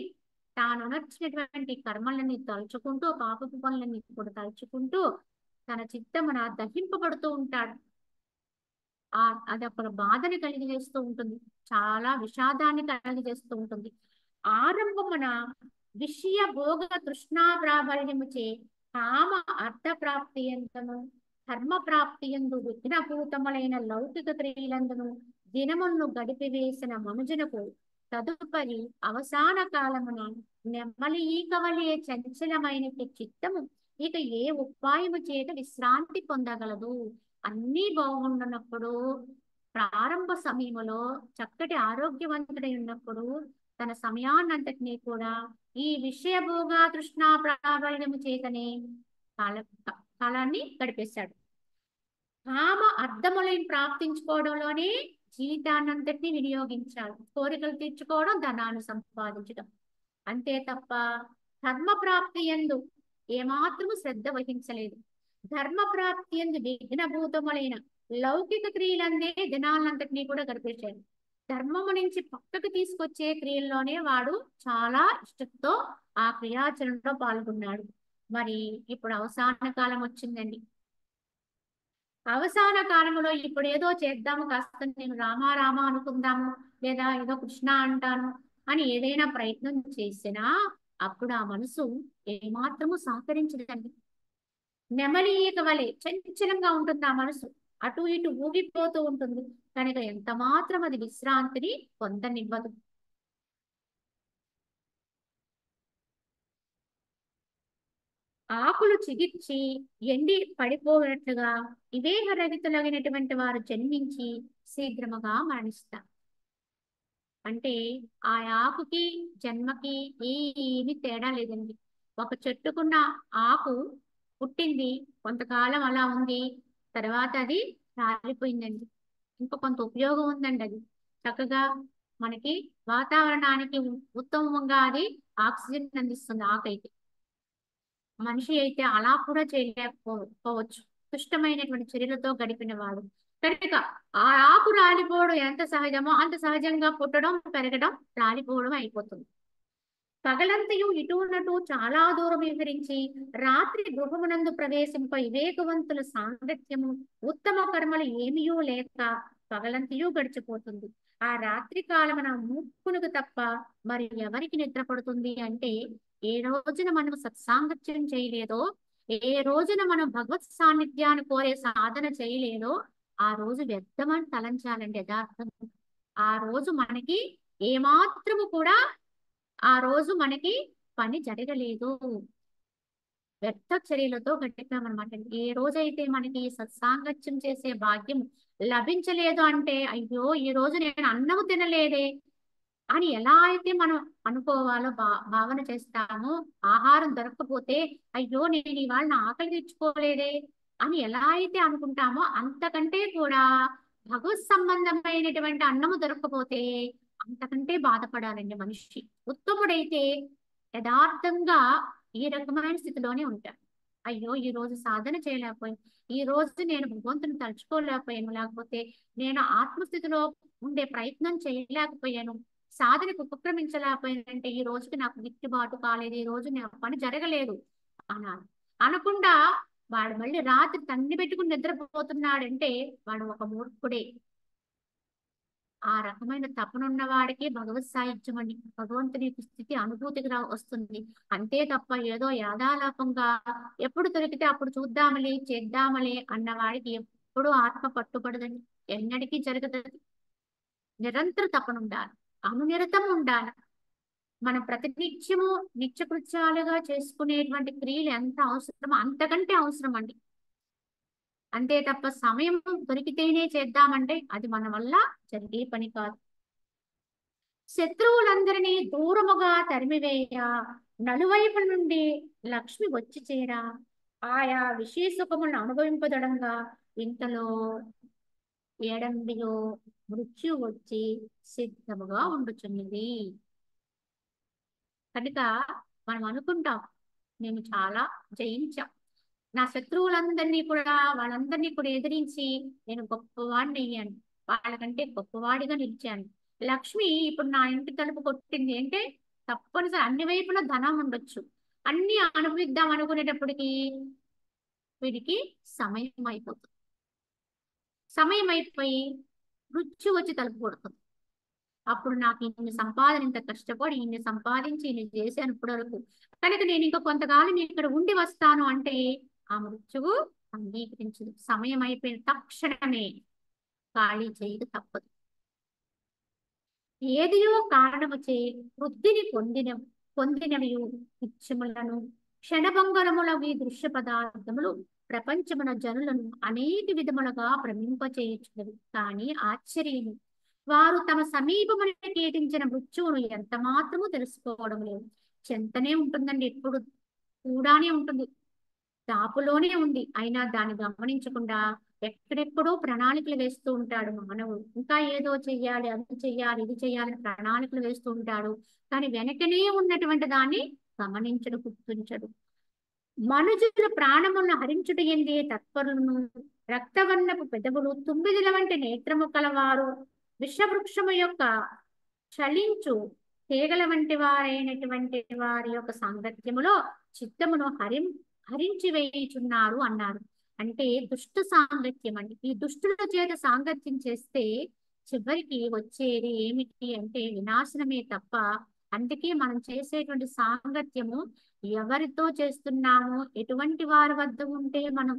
[SPEAKER 1] తాను నచ్చినటువంటి కర్మలని తలుచుకుంటూ పాపపు పనులని కూడా తలుచుకుంటూ తన చిత్తమున దహింపబడుతూ ఉంటాడు. అది ఒక బాధని కలిగజేస్తూ ఉంటుంది, చాలా విషాదాన్ని కలిగజేస్తూ ఉంటుంది. ఆరంభమున విషయ భోగ తృష్ణా ప్రాబల్యముచే కామ అర్థ ప్రాప్తి ఎంతను ధర్మ ప్రాప్తి ఎందు విఘ్నభూతములైన లౌకిక క్రియలందును దినమును గడిపివేసిన మనుజునకు తదుపరి అవసాన కాలమున నెమ్మలి ఈకవలే చంచలమైన చిత్తము ఇక ఏ ఉపాయము చేత విశ్రాంతి పొందగలదు. అన్నీ బాగుండనప్పుడు, ప్రారంభ సమయంలో చక్కటి ఆరోగ్యవంతుడై ఉన్నప్పుడు తన సమయాన్నంతటినీ కూడా ఈ విషయభోగ తృష్ణ ప్రాబల్యము చేతనే కాలాన్ని గడిపేశాడు. కామ అర్థములను ప్రాప్తించుకోవడంలోనే జీవితాన్నంతటినీ వినియోగించాడు. కోరికలు తీర్చుకోవడం, ధనాన్ని సంపాదించడం, అంతే తప్ప ధర్మ ప్రాప్తి యందు ఏమాత్రము శ్రద్ధ వహించలేదు. ధర్మ ప్రాప్తి ఎందు విఘ్నభూతములైన లౌకిక క్రియలందే దినాలంతటినీ కూడా గడిపేశాడు. ధర్మము నుంచి పక్కకు తీసుకొచ్చే క్రియల్లోనే వాడు చాలా ఇష్టంతో ఆ క్రియాచరణలో పాల్గొన్నాడు. మరి ఇప్పుడు అవసాన కాలం వచ్చిందండి. అవసాన కాలంలో ఇప్పుడు ఏదో చేద్దాము, కాస్త నేను రామా రామా అనుకుందాము, లేదా ఏదో కృష్ణ అంటాను అని ఏదైనా ప్రయత్నం చేసినా అప్పుడు ఆ మనసు ఏమాత్రము సహకరించదండి. నెమలి ఈక వలె చంచలంగా ఉంటుంది ఆ మనసు, అటు ఇటు ఊగిపోతూ ఉంటుంది. కనుక ఎంత మాత్రం అది విశ్రాంతిని పొందనివ్వదు. ఆకులు చిగిర్చి ఎండి పడిపోయినట్లుగా వివేక రహితులగినటువంటి వారు జన్మించి శీఘ్రముగా మరణిస్తారు. అంటే ఆ ఆకుకి జన్మకి ఏమి తేడా లేదండి. ఒక చెట్టుకున్న ఆకు పుట్టింది, కొంతకాలం అలా ఉంది, తర్వాత అది రాలిపోయిందండి. ఇంకా కొంత ఉపయోగం ఉందండి. అది చక్కగా మనకి వాతావరణానికి ఉత్తమంగా అది ఆక్సిజన్ అందిస్తుంది. ఆకైతే మనిషి అయితే అలా కూడా చేయలేకపోవచ్చు, దుష్టమైనటువంటి చర్యలతో గడిపిన వాడు. కనుక ఆ ఆకు రాలిపోవడం ఎంత సహజమో అంత సహజంగా పుట్టడం, పెరగడం, రాలిపోవడం అయిపోతుంది. పగలంతయు ఇటునటు చాలా దూరం విహరించి రాత్రి గృహమునందు ప్రవేశింప వివేకవంతుల సాంగత్యము ఉత్తమ కర్మలు ఏమీయూ లేక పగలంతయు గడిచిపోతుంది. ఆ రాత్రి కాలమున ముక్కునుకు తప్ప మరి ఎవరికి నిద్ర పడుతుంది అంటే, ఏ రోజున మనం సత్సాంగత్యం చేయలేదో, ఏ రోజున మనం భగవత్ సాన్నిధ్యాన్ని కోరే సాధన చేయలేదో ఆ రోజు వ్యర్థమని తలంచాలండి. యథార్థం ఆ రోజు మనకి ఏమాత్రము కూడా ఆ రోజు మనకి పని జరగలేదు, వ్యర్థ చర్యలతో గడిపామన్నమాట. ఏ రోజైతే మనకి సత్సాంగత్యం చేసే భాగ్యం లభించలేదు అంటే, అయ్యో ఈ రోజు నేను అన్నము తినలేదే అని ఎలా అయితే మనం అనుకోవాలో భావన చేస్తామో, ఆహారం దొరకకపోతే అయ్యో నేను ఇవాళ నా ఆకలి తెచ్చుకోలేదే అని ఎలా అయితే అనుకుంటామో, అంతకంటే కూడా భగవత్ సంబంధమైనటువంటి అన్నము దొరకకపోతే అంతకంటే బాధపడాలండి మనిషి. ఉత్తముడైతే యథార్థంగా ఈ రకమైన స్థితిలోనే ఉంటాడు. అయ్యో ఈ రోజు సాధన చేయలేకపోయాను, ఈ రోజు నేను భగవంతుని తలుచుకోలేకపోయాను, లేకపోతే నేను ఆత్మస్థితిలో ఉండే ప్రయత్నం చేయలేకపోయాను, సాధనకు ఉపక్రమించలేకపోయానంటే ఈ రోజుకి నాకు గిట్టుబాటు కాలేదు, ఈ రోజు నా పని జరగలేదు అనాలి. అనకుండా వాడు మళ్ళీ రాత్రి తన్ని పెట్టుకుని నిద్రపోతున్నాడంటే వాడు ఒక మూర్ఖుడే. ఆ రకమైన తపనున్న వాడికి భగవత్ సాహిత్యం అని భగవంతుని స్థితి అనుభూతికి వస్తుంది. అంతే తప్ప ఏదో యాదాలాపంగా ఎప్పుడు దొరికితే అప్పుడు చూద్దామలే చేద్దామలే అన్న వాడికి ఎప్పుడు ఆత్మ పట్టుబడదని, ఎన్నటికీ జరగదు. నిరంతర తపన ఉండాలి, అనునిరతం ఉండాలి. మనం ప్రతినిత్యము నిత్యకృత్యాలుగా చేసుకునేటువంటి క్రియలు ఎంత అవసరమో అంతకంటే అవసరం అండి. అంతే తప్ప సమయం దొరికితేనే చేద్దామంటే అది మన వల్ల జరిగే పని కాదు. శత్రువులందరినీ దూరముగా తరిమివేయ, నలువైపుల నుండి లక్ష్మి వచ్చి చేరా, ఆయా విశేష సుఖములను అనుభవింపదడంగా ఇంతలో ఏడంబిలో మృత్యు వచ్చి సిద్ధముగా ఉండుచున్నది. కనుక మనం అనుకుంటాం, నేను చాలా జయించాం, నా శత్రువులందరినీ కూడా వాళ్ళందరినీ కూడా ఎదిరించి నేను గొప్పవాడిని అయ్యాను, వాళ్ళకంటే గొప్పవాడిగా నిలిచాను. లక్ష్మి ఇప్పుడు నా ఇంటి తలుపు కొట్టింది అంటే తప్పనిసరి అన్ని వైపులా ధనం ఉండొచ్చు, అన్ని అనుభవిద్దాం అనుకునేటప్పటికి వీడికి సమయం అయిపోతుంది. సమయం అయిపోయి మృత్యు వచ్చి తలుపు కొడుతుంది. అప్పుడు నాకు ఇన్ని సంపాదన, ఇంత కష్టపడి ఇన్ని సంపాదించి ఇన్ని చేశాను ఇప్పటి వరకు, కనుక నేను ఇంకా కొంతకాలం ఇక్కడ ఉండి వస్తాను అంటే ఆ మృత్యువు అంగీకరించదు. సమయం అయిపోయిన తక్షణమే ఖాళీ చేయక తప్పదు. ఏదియో కారణముచే వృద్ధిని పొందినవి నిత్యములను క్షణభంగరములగు ఈ దృశ్య పదార్థములు ప్రపంచమున జనులను అనేక విధములుగా భ్రమింపచేయుచున్నవి. కానీ ఆశ్చర్యము, వారు తమ సమీపమున కేటించిన మృత్యువును ఎంత మాత్రము తెలుసుకోవడం లేదు. చెంతనే ఉంటుందండి, ఎప్పుడు కూడానే ఉంటుంది, దాపులోనే ఉంది, అయినా దాన్ని గమనించకుండా ఎక్కడెక్కడో ప్రణాళికలు వేస్తూ ఉంటాడు మానవుడు. ఇంకా ఏదో చెయ్యాలి, అది చెయ్యాలి, ఇది చెయ్యాలని ప్రణాళికలు వేస్తూ ఉంటాడు, కానీ వెనకనే ఉన్నటువంటి దాన్ని గమనించడు, గుర్తించడు. మనుజుల ప్రాణములను హరించుట ఎందే తత్పరులను, రక్తవర్ణపు పెదవులు, తుమ్మిదిల వంటి నేత్రము కలవారు, విషవృక్షము యొక్క చలించు తీగల వంటి వారైనటువంటి వారి యొక్క సాంగత్యములో చిత్తమును హరించి వేయుచున్నారు అన్నారు. అంటే దుష్ట సాంగత్యం అండి. ఈ దుష్టుల చేత సాంగత్యం చేస్తే చివరికి వచ్చేది ఏమిటి అంటే వినాశనమే తప్ప. అందుకే మనం చేసేటువంటి సాంగత్యము ఎవరితో చేస్తున్నామో, ఎటువంటి వారి వద్ద ఉంటే మనం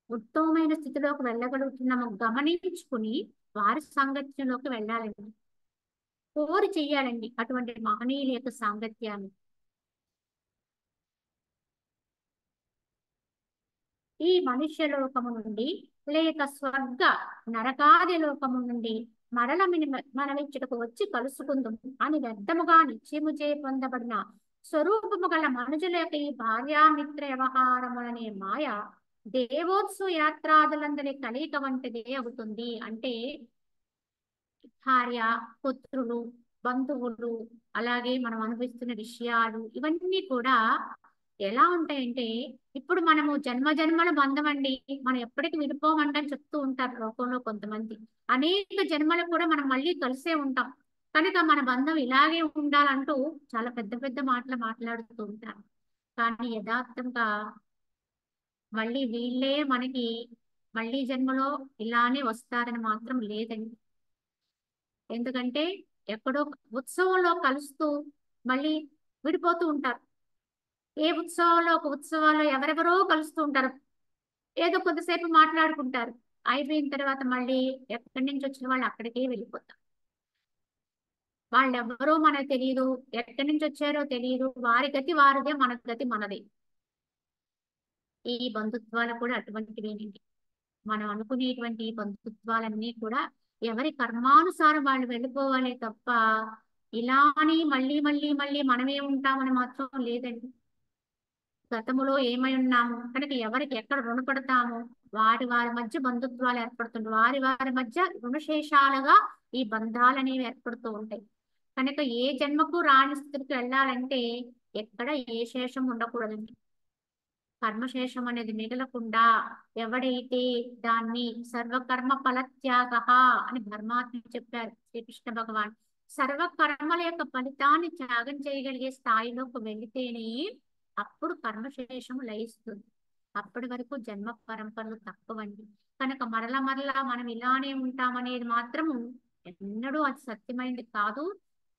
[SPEAKER 1] ఉత్తమమైన స్థితిలోకి వెళ్ళగలుగుతున్నామో గమనించుకుని వారి సాంగత్యంలోకి వెళ్ళాలండి, కోరి చెయ్యాలండి అటువంటి మహనీయుల యొక్క సాంగత్యాన్ని. ఈ మనుష్య లోకము నుండి లేక స్వర్గ నరకాది లోకము నుండి మరల మనవిచ్చుటకు వచ్చి కలుసుకుందాం అని వ్యర్థముగా నిశ్చయము చే పొందబడిన స్వరూపము గల మనుషుల యొక్క ఈ భార్యామిత్ర వ్యవహారములనే మాయ దేవోత్సవ యాత్రాదులందరి కలయిక వంటిదే అవుతుంది. అంటే భార్య, పుత్రులు, బంధువులు, అలాగే మనం అనుభవిస్తున్న విషయాలు ఇవన్నీ కూడా ఎలా ఉంటాయంటే, ఇప్పుడు మనము జన్మ జన్మల బంధం అండి, మనం ఎప్పటికీ విడిపోమంటని చెప్తూ ఉంటారు లోకంలో కొంతమంది. అనేక జన్మలు కూడా మనం మళ్ళీ కలిసే ఉంటాం, కనుక మన బంధం ఇలాగే ఉండాలంటూ చాలా పెద్ద పెద్ద మాటలు మాట్లాడుతూ ఉంటారు. కానీ యథార్థంగా మళ్ళీ వీళ్ళే మనకి మళ్ళీ జన్మలో ఇలానే వస్తారని మాత్రం లేదండి. ఎందుకంటే ఎక్కడో ఉత్సవంలో కలుస్తూ మళ్ళీ విడిపోతూ ఉంటారు. ఏ ఉత్సవంలో ఒక ఉత్సవాల్లో ఎవరెవరో కలుస్తూ ఉంటారు, ఏదో కొద్దిసేపు మాట్లాడుకుంటారు, అయిపోయిన తర్వాత మళ్ళీ ఎక్కడి నుంచి వచ్చిన వాళ్ళు అక్కడికే వెళ్ళిపోతారు. వాళ్ళెవరో మనకు తెలియదు, ఎక్కడి నుంచి వచ్చారో తెలియదు, వారి గతి వారిదే, మన గతి మనదే. ఈ బంధుత్వాలు కూడా అటువంటివేనండి. మనం అనుకునేటువంటి బంధుత్వాలన్నీ కూడా ఎవరి కర్మానుసారం వాళ్ళు వెళ్ళిపోవాలే తప్ప ఇలాని మళ్ళీ మళ్ళీ మళ్ళీ మనమే ఉంటామని మాత్రం లేదండి. గతములో ఏమై ఉన్నాము కనుక ఎవరికి ఎక్కడ రుణపడతామో వారి వారి మధ్య బంధుత్వాలు ఏర్పడుతుంటాయి, వారి వారి మధ్య రుణశేషాలుగా ఈ బంధాలు ఏర్పడుతూ ఉంటాయి. కనుక ఏ జన్మకు రాని స్థితికి వెళ్ళాలంటే ఎక్కడ ఏ శేషం ఉండకూడదండి. కర్మశేషం అనేది మిగలకుండా ఎవడైతే దాన్ని సర్వకర్మ ఫలత్యాగ అని పరమాత్మ చెప్పారు శ్రీకృష్ణ భగవాన్. సర్వకర్మల యొక్క ఫలితాన్ని త్యాగం చేయగలిగే స్థాయిలోకి వెళితేనే అప్పుడు కర్మశేషము లయిస్తుంది. అప్పటి వరకు జన్మ పరంపరలు తక్కువండి. కనుక మరలా మనం ఇలానే ఉంటామనేది మాత్రము ఎన్నడూ అది సత్యమైనది కాదు.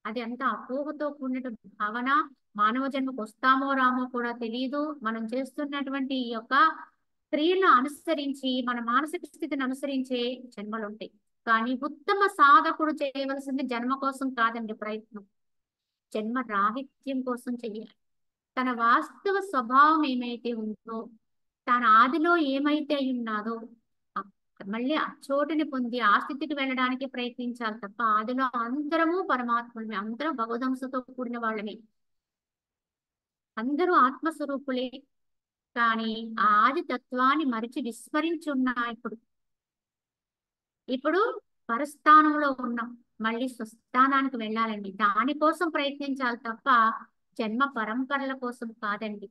[SPEAKER 1] అది అంత అపోహతో కూడిన భావన. మానవ జన్మకు వస్తామో రామో కూడా తెలియదు. మనం చేస్తున్నటువంటి ఈ యొక్క క్రియలను అనుసరించి మన మానసిక స్థితిని అనుసరించే జన్మలు ఉంటాయి. కానీ ఉత్తమ సాధకుడు చేయవలసింది జన్మ కోసం కాదండి ప్రయత్నం, జన్మ రాహిత్యం కోసం చెయ్యాలి. తన వాస్తవ స్వభావం ఏమైతే ఉందో, తన ఆదిలో ఏమైతే అయి ఉన్నాదో ఆ- మళ్ళీ ఆ చోటుని పొంది ఆ స్థితికి వెళ్ళడానికి ప్రయత్నించాలి తప్ప, ఆదిలో అందరము పరమాత్ములమే, అందరం భగవదంశతో కూడిన వాళ్ళమే, అందరూ ఆత్మస్వరూపులే. కానీ ఆ ఆది తత్వాన్ని మరిచి విస్మరించి ఉన్నా ఇప్పుడు ఇప్పుడు పరస్థానంలో ఉన్నాం. మళ్ళీ స్వస్థానానికి వెళ్ళాలండి, దానికోసం ప్రయత్నించాలి తప్ప జన్మ పరంపరల కోసం కాదండి.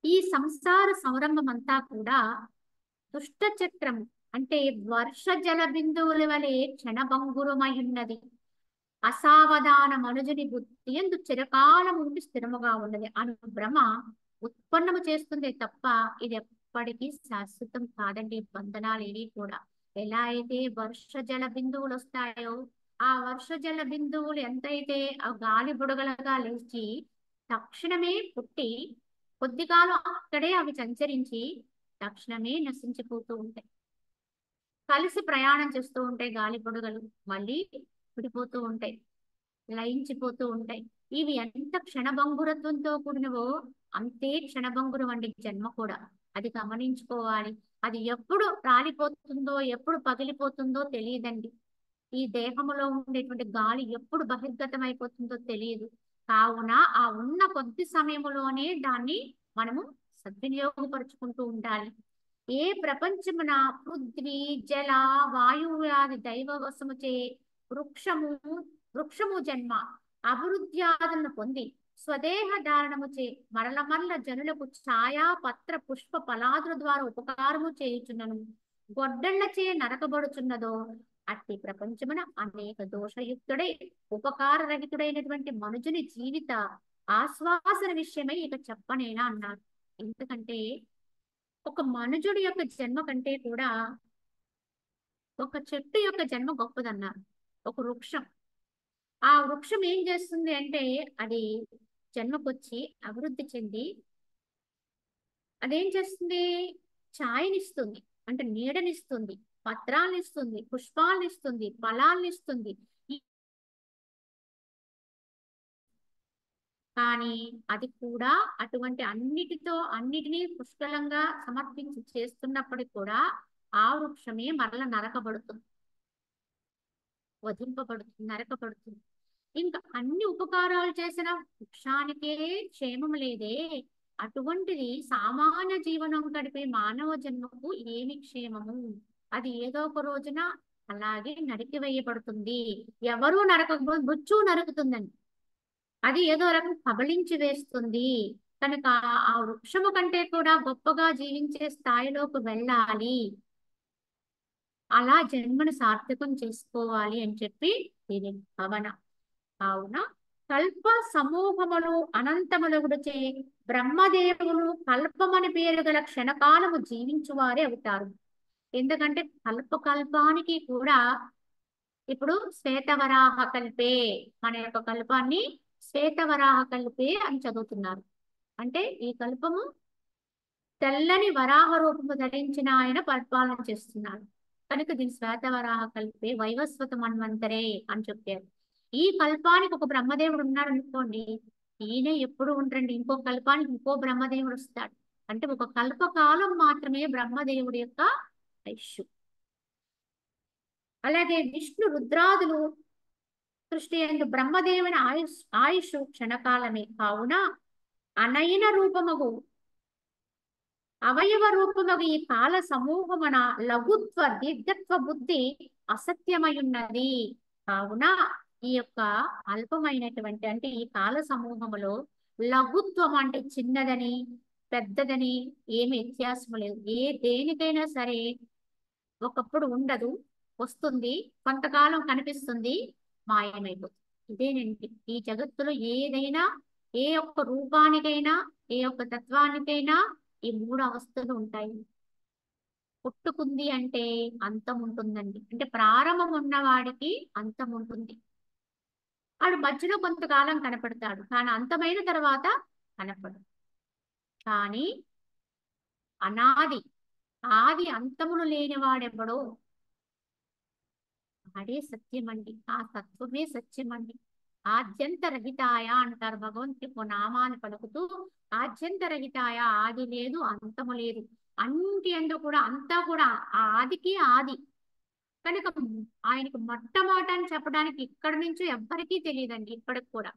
[SPEAKER 1] ఈ సంసార సంరంభం అంతా కూడా దుష్ట చక్రం, అంటే వర్ష జల బిందువుల వలె క్షణభంగురమై ఉన్నది. అసావధాన మనుజుని బుద్ధి ఎందు చిరకాలం ఉండి స్థిరముగా ఉన్నది అను భ్రమ ఉత్పన్నము చేస్తుంది తప్ప ఇది ఎప్పటికీ శాశ్వతం కాదండి. బంధనాలు ఏవి కూడా ఎలా అయితే వర్ష జల బిందువులు వస్తాయో, ఆ వర్ష జల బిందువులు ఎంతైతే ఆ గాలి బుడగలుగా లేచి తక్షణమే పుట్టి కొద్ది కాలం అక్కడే అవి సంచరించి తక్షణమే నశించిపోతూ ఉంటాయి. కలిసి ప్రయాణం చేస్తూ ఉంటాయి గాలి బుడగలు, మళ్ళీ విడిపోతూ ఉంటాయి, లయించిపోతూ ఉంటాయి. ఇవి ఎంత క్షణభంగురత్వంతో కూడినవో అంతే క్షణభంగురం అండి జన్మ కూడా. అది గమనించుకోవాలి. అది ఎప్పుడు రాలిపోతుందో ఎప్పుడు పగిలిపోతుందో తెలియదండి. ఈ దేహములో ఉండేటువంటి గాలి ఎప్పుడు బహిర్గతం అయిపోతుందో తెలియదు. కావున ఆ ఉన్న కొద్ది సమయంలోనే దాన్ని మనము సద్వినియోగపరుచుకుంటూ ఉండాలి. ఏ ప్రపంచమున పృథ్వీ జల వాయువ్యాది దైవ వశముచే వృక్షము వృక్షము జన్మ అభివృద్ధ్యాదులను పొంది స్వదేహ ధారణముచే మరల మరల జనులకు ఛాయా పత్ర పుష్ప ఫలాదుల ద్వారా ఉపకారము చేయుచున్నను గొడ్డళ్లచే నరకబడుచున్నదో అట్టి ప్రపంచమున అనేక దోషయుక్తుడై ఉపకారరహితుడైనటువంటి మనుజుని జీవిత ఆశ్వాసన విషయమై ఇక చెప్పనేనా అన్నారు. ఎందుకంటే ఒక మనుజుడి యొక్క జన్మ కంటే కూడా ఒక చెట్టు యొక్క జన్మ గొప్పదన్నారు. ఒక వృక్షం, ఆ వృక్షం ఏం చేస్తుంది అంటే అది జన్మకొచ్చి అభివృద్ధి చెంది అదేం చేస్తుంది, ఛాయనిస్తుంది, అంటే నీడనిస్తుంది, పత్రాలనిస్తుంది, పుష్పాలనిస్తుంది, ఫలాలనిస్తుంది. కానీ అది కూడా అటువంటి అన్నిటినీ పుష్కలంగా సమర్పించి చేస్తున్నప్పటికీ కూడా ఆ వృక్షమే మరల నరకబడుతుంది, వధింపబడుతుంది, నరకబడుతుంది. ఇంకా అన్ని ఉపకారాలు చేసిన వృక్షానికే క్షేమం లేదే, అటువంటిది సామాన్య జీవనం గడిపే మానవ జన్మకు ఏమి క్షేమము? అది ఏదో ఒక రోజున అలాగే నరికి వేయబడుతుంది. ఎవరూ నరకకపోతే మృత్యువు నరుకుతుందండి, అది ఏదో రకం కబళించి వేస్తుంది. కనుక ఆ వృక్షము కంటే కూడా గొప్పగా జీవించే స్థాయిలోకి వెళ్ళాలి, అలా జన్మను సార్థకం చేసుకోవాలి అని చెప్పి దీని భావన. కావున కల్ప సమూహములు అనంతములగుడుచే బ్రహ్మదేవులు కల్పమని పేరు గల క్షణకాలము జీవించువారే అవుతారు. ఎందుకంటే కల్పానికి కూడా ఇప్పుడు శ్వేతవరాహ కల్పే, మన యొక్క కల్పాన్ని శ్వేతవరాహ కల్పే అని చదువుతున్నారు. అంటే ఈ కల్పము తెల్లని వరాహ రూపము ధరించిన ఆయన పరిపాలన చేస్తున్నారు కనుక దీని శ్వేతవరాహ కల్పే వైవస్వత మన్వంతరే అని చెప్పారు. ఈ కల్పానికి ఒక బ్రహ్మదేవుడు ఉన్నాడు అనుకోండి, ఈయన ఎప్పుడు ఉంటారండి, ఇంకో కల్పానికి ఇంకో బ్రహ్మదేవుడు వస్తాడు. అంటే ఒక కల్పకాలం మాత్రమే బ్రహ్మదేవుడి యొక్క ఆయుష్. అలాగే విష్ణు రుద్రాదులు సృష్టి ఎందు బ్రహ్మదేవుని ఆయుష్ క్షణకాలమే. కావున అనయన రూపమగు అవయవ రూపమగు ఈ కాల సమూహమున లఘుత్వ దీర్ఘత్వ బుద్ధి అసత్యమయున్నది. కావున ఈ యొక్క అల్పమైనటువంటి అంటే ఈ కాల సమూహములో లఘుత్వం అంటే చిన్నదని పెద్దదని ఏమి వ్యత్యాసం లేదు. ఏ దేనికైనా సరే ఒకప్పుడు ఉండదు, వస్తుంది, కొంతకాలం కనిపిస్తుంది, మాయమైపోతుంది. ఇదేనండి ఈ జగత్తులో ఏదైనా, ఏ ఒక్క రూపానికైనా, ఏ ఒక్క తత్వానికైనా ఈ మూడు అవస్థలు ఉంటాయి. పుట్టుకుంది అంటే అంతం ఉంటుందండి, అంటే ప్రారంభం ఉన్నవాడికి అంతం ఉంటుంది. వాడు మధ్యలో కొంతకాలం కనపడతాడు కానీ అంతమైన తర్వాత కనపడు. కానీ అనాది ఆది అంతములు లేని వాడెవడో వాడే సత్యం అండి. ఆ తత్వమే సత్యం అండి. ఆద్యంత రహితాయ అంటారు భగవంతుడి నామాన్ని పలుకుతూ. ఆద్యంత రహితాయ, ఆది లేదు అంతము లేదు. అన్నిటి యందు కూడా అంతా కూడా ఆ ఆదికి ఆది కనుక ఆయనకు మొట్టమొదట అని చెప్పడానికి ఇక్కడి నుంచి ఎవ్వరికీ తెలియదండి ఇప్పటికి కూడా.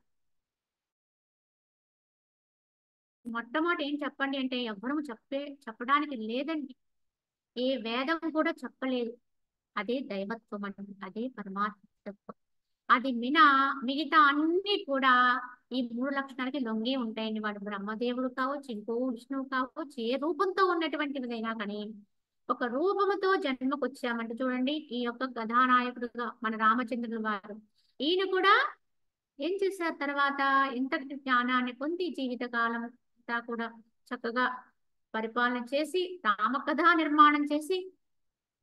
[SPEAKER 1] మొట్టమొదటి ఏం చెప్పండి అంటే ఎవ్వరూ చెప్పడానికి లేదండి. ఏ వేదం కూడా చెప్పలేదు. అదే దైవత్వం అండి, అదే పరమాత్మత్వం. అది మిగతా అన్ని కూడా ఈ మూడు లక్షణాలకి లొంగి ఉంటాయండి. వాడు బ్రహ్మదేవుడు కావచ్చు, ఇంకో విష్ణువు కావచ్చు, ఏ రూపంతో ఉన్నటువంటిదైనా కానీ ఒక రూపముతో జన్మకు వచ్చామంటే చూడండి, ఈ యొక్క కథానాయకుడుగా మన రామచంద్రుల వారు. ఈయన కూడా ఏం చేశారు తర్వాత? ఇంతటి జ్ఞానాన్ని పొంది జీవితకాలం అంతా కూడా చక్కగా పరిపాలన చేసి రామకథా నిర్మాణం చేసి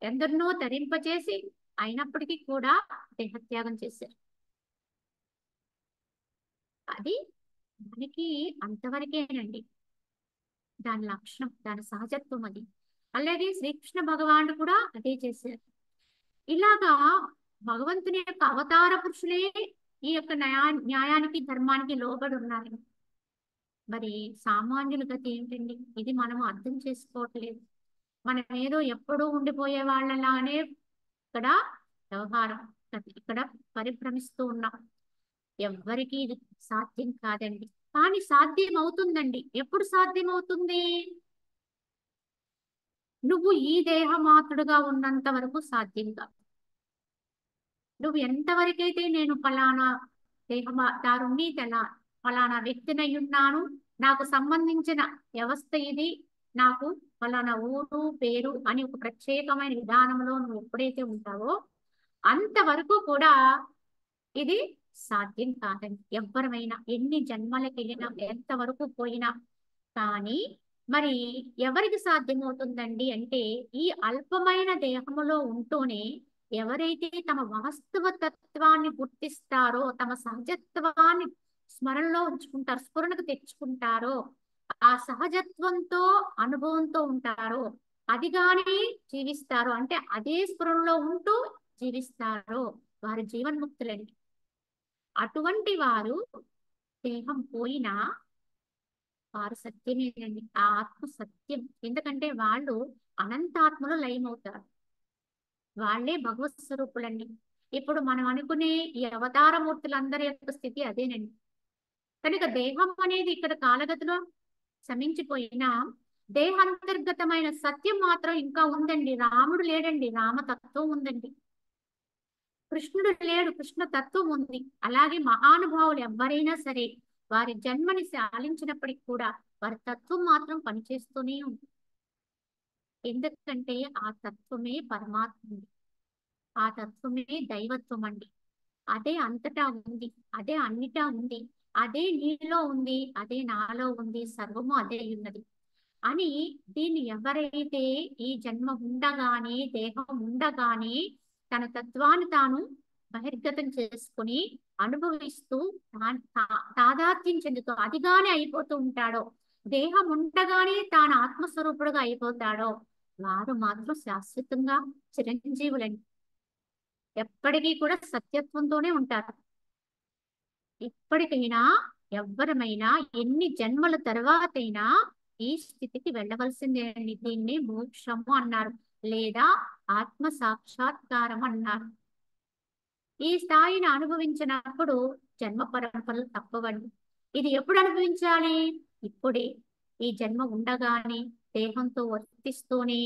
[SPEAKER 1] ఎందరినో తరింపచేసి అయినప్పటికీ కూడా దేహత్యాగం చేశారు. అది మనకి అంతవరకేనండి దాని లక్షణం, దాని సహజత్వం అది. అలాగే శ్రీకృష్ణ భగవానుడు కూడా అదే చేశారు. ఇలాగా భగవంతుని యొక్క అవతార పురుషులే ఈ యొక్క న్యాయానికి ధర్మానికి లోబడి ఉన్నారు. మరి సామాన్యుల గతి ఏంటండి? ఇది మనం అర్థం చేసుకోవట్లేదు. మనం ఏదో ఎప్పుడూ ఉండిపోయే వాళ్ళలానే ఇక్కడ వ్యవహారం ఇక్కడ పరిభ్రమిస్తూ ఉన్నాం. ఎవ్వరికీ ఇది సాధ్యం కాదండి. కానీ సాధ్యం అవుతుందండి. ఎప్పుడు సాధ్యం అవుతుంది? నువ్వు ఈ దేహమాత్రుడుగా ఉన్నంత వరకు సాధ్యం కాదు. నువ్వు ఎంతవరకైతే నేను ఫలానా దేహదారుణ్ణి ఫలానా వ్యక్తినై ఉన్నాను, నాకు సంబంధించిన వ్యవస్థ ఇది, నాకు ఫలానా ఊరు పేరు అని ఒక ప్రత్యేకమైన విధానంలో నువ్వు ఎప్పుడైతే ఉంటావో అంతవరకు కూడా ఇది సాధ్యం కాదండి. ఎవ్వరమైనా ఎన్ని జన్మలకు వెళ్ళినా ఎంతవరకు పోయినా. కానీ మరి ఎవరికి సాధ్యమవుతుందండి అంటే ఈ అల్పమైన దేహములో ఉంటూనే ఎవరైతే తమ వాస్తవ తత్వాన్ని గుర్తిస్తారో, తమ సహజత్వాన్ని స్మరణలో ఉంచుకుంటారో, స్ఫురణకు తెచ్చుకుంటారో, ఆ సహజత్వంతో అనుభవంతో ఉంటారో, అదిగానే జీవిస్తారో, అంటే అదే స్ఫురణలో ఉంటూ జీవిస్తారో వారి జీవన్ముక్తులండి. అటువంటి వారు దేహం పోయినా వారు సత్యమేనండి. ఆ ఆత్మ సత్యం. ఎందుకంటే వాళ్ళు అనంతాత్మలో లయమవుతారు. వాళ్ళే భగవత్ స్వరూపులండి. ఇప్పుడు మనం అనుకునే ఈ అవతారమూర్తులందరి యొక్క స్థితి అదేనండి. కనుక దేహం అనేది ఇక్కడ కాలగతిలో శమించిపోయినా దేహాంతర్గతమైన సత్యం మాత్రం ఇంకా ఉందండి. రాముడు లేడండి, రామతత్వం ఉందండి. కృష్ణుడు లేడు, కృష్ణ తత్వం ఉంది. అలాగే మహానుభావులు ఎవరైనా సరే వారి జన్మని సాలించినప్పటికి కూడా వారి తత్వం మాత్రం పనిచేస్తూనే ఉంది. ఎందుకంటే ఆ తత్వమే పరమాత్మ, ఆ తత్వమే దైవత్వం అండి. అదే అంతటా ఉంది, అదే అన్నిటా ఉంది, అదే నీలో ఉంది, అదే నాలో ఉంది, సర్వము అదే ఉన్నది అని దీన్ని ఎవరైతే ఈ జన్మ ఉండగానే దేహం ఉండగానే తన తత్వాన్ని తాను బహిర్గతం చేసుకుని అనుభవిస్తూ తాదాత్మ్యం చెందుతూ అదిగానే అయిపోతూ ఉంటాడో, దేహం ఉండగానే తాను ఆత్మస్వరూపుడుగా అయిపోతాడో వారు మాత్రం శాశ్వతంగా చిరంజీవులండి. ఎప్పటికీ కూడా సత్యత్వంతోనే ఉంటారు. ఇప్పటికైనా ఎవ్వరమైనా ఎన్ని జన్మల తర్వాతైనా ఈ స్థితికి వెళ్ళవలసిందే అండి. దీన్ని మోక్షము అన్నారు, లేదా ఆత్మ సాక్షాత్కారం అన్నారు. ఈ స్థాయిని అనుభవించినప్పుడు జన్మ పరంపరలు తప్పవండి. ఇది ఎప్పుడు అనుభవించాలి? ఇప్పుడే. ఈ జన్మ ఉండగానే దేహంతో వర్తిస్తూనే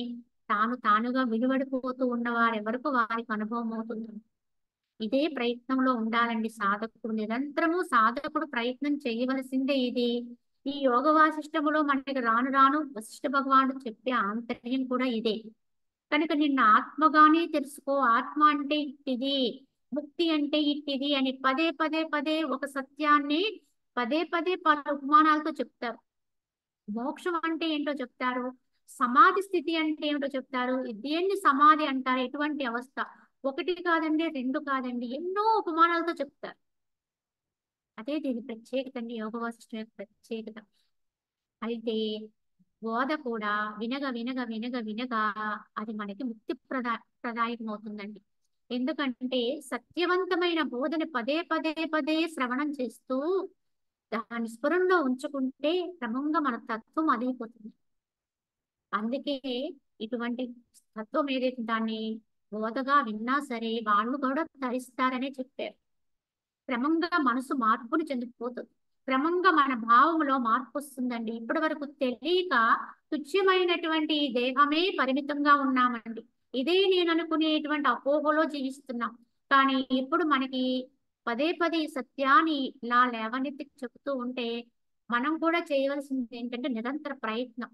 [SPEAKER 1] తానుగా విడివడిపోతూ ఉన్న వారెవరకు వారికి అనుభవం అవుతుంది. ఇదే ప్రయత్నంలో ఉండాలండి సాధకుడు. నిరంతరము సాధకుడు ప్రయత్నం చేయవలసిందే ఇది. ఈ యోగ వాసిష్టములో మనకి రాను రాను వశిష్ఠ భగవానుడు చెప్పే ఆంతర్యం కూడా ఇదే. కనుక నిన్న ఆత్మగానే తెలుసుకో, ఆత్మ అంటే ఇట్టిది, ముక్తి అంటే ఇట్టిది అని పదే పదే పదే ఒక సత్యాన్ని పదే పదే పలు ఉపమానాలతో చెప్తారు. మోక్షం అంటే ఏంటో చెప్తారు, సమాధి స్థితి అంటే ఏమిటో చెప్తారు, దేన్ని సమాధి అంటారు, ఎటువంటి అవస్థ. ఒకటి కాదండి, రెండు కాదండి, ఎన్నో ఉపమానాలతో చెప్తారు. అదే దీని ప్రత్యేకత అండి, యోగ వాసిష్టం యొక్క ప్రత్యేకత. అయితే బోధ కూడా వినగ వినగ వినగ వినగా అది మనకి ముక్తి ప్రదాయకం అవుతుందండి. ఎందుకంటే సత్యవంతమైన బోధన పదే పదే పదే శ్రవణం చేస్తూ దాన్ని స్ఫురణలో ఉంచుకుంటే క్రమంగా మన తత్వం అదైపోతుంది. అందుకే ఇటువంటి తత్వం ఏదైతే దాన్ని బోధగా విన్నా సరే వాళ్ళు కూడా ధరిస్తారనే చెప్పారు. క్రమంగా మనసు మార్పుని చెందిపోతుంది. క్రమంగా మన భావంలో మార్పు వస్తుందండి. ఇప్పటి వరకు తెలియక తుచ్చమైనటువంటి ఈ దేహమే పరిమితంగా ఉన్నామండి. ఇదే నేను అనుకునేటువంటి అపోహలో జీవిస్తున్నాం. కానీ ఇప్పుడు మనకి పదే పదే ఈ సత్యాన్ని ఇలా లేవనెత్తి చెప్తూ ఉంటే మనం కూడా చేయవలసింది ఏంటంటే నిరంతర ప్రయత్నం.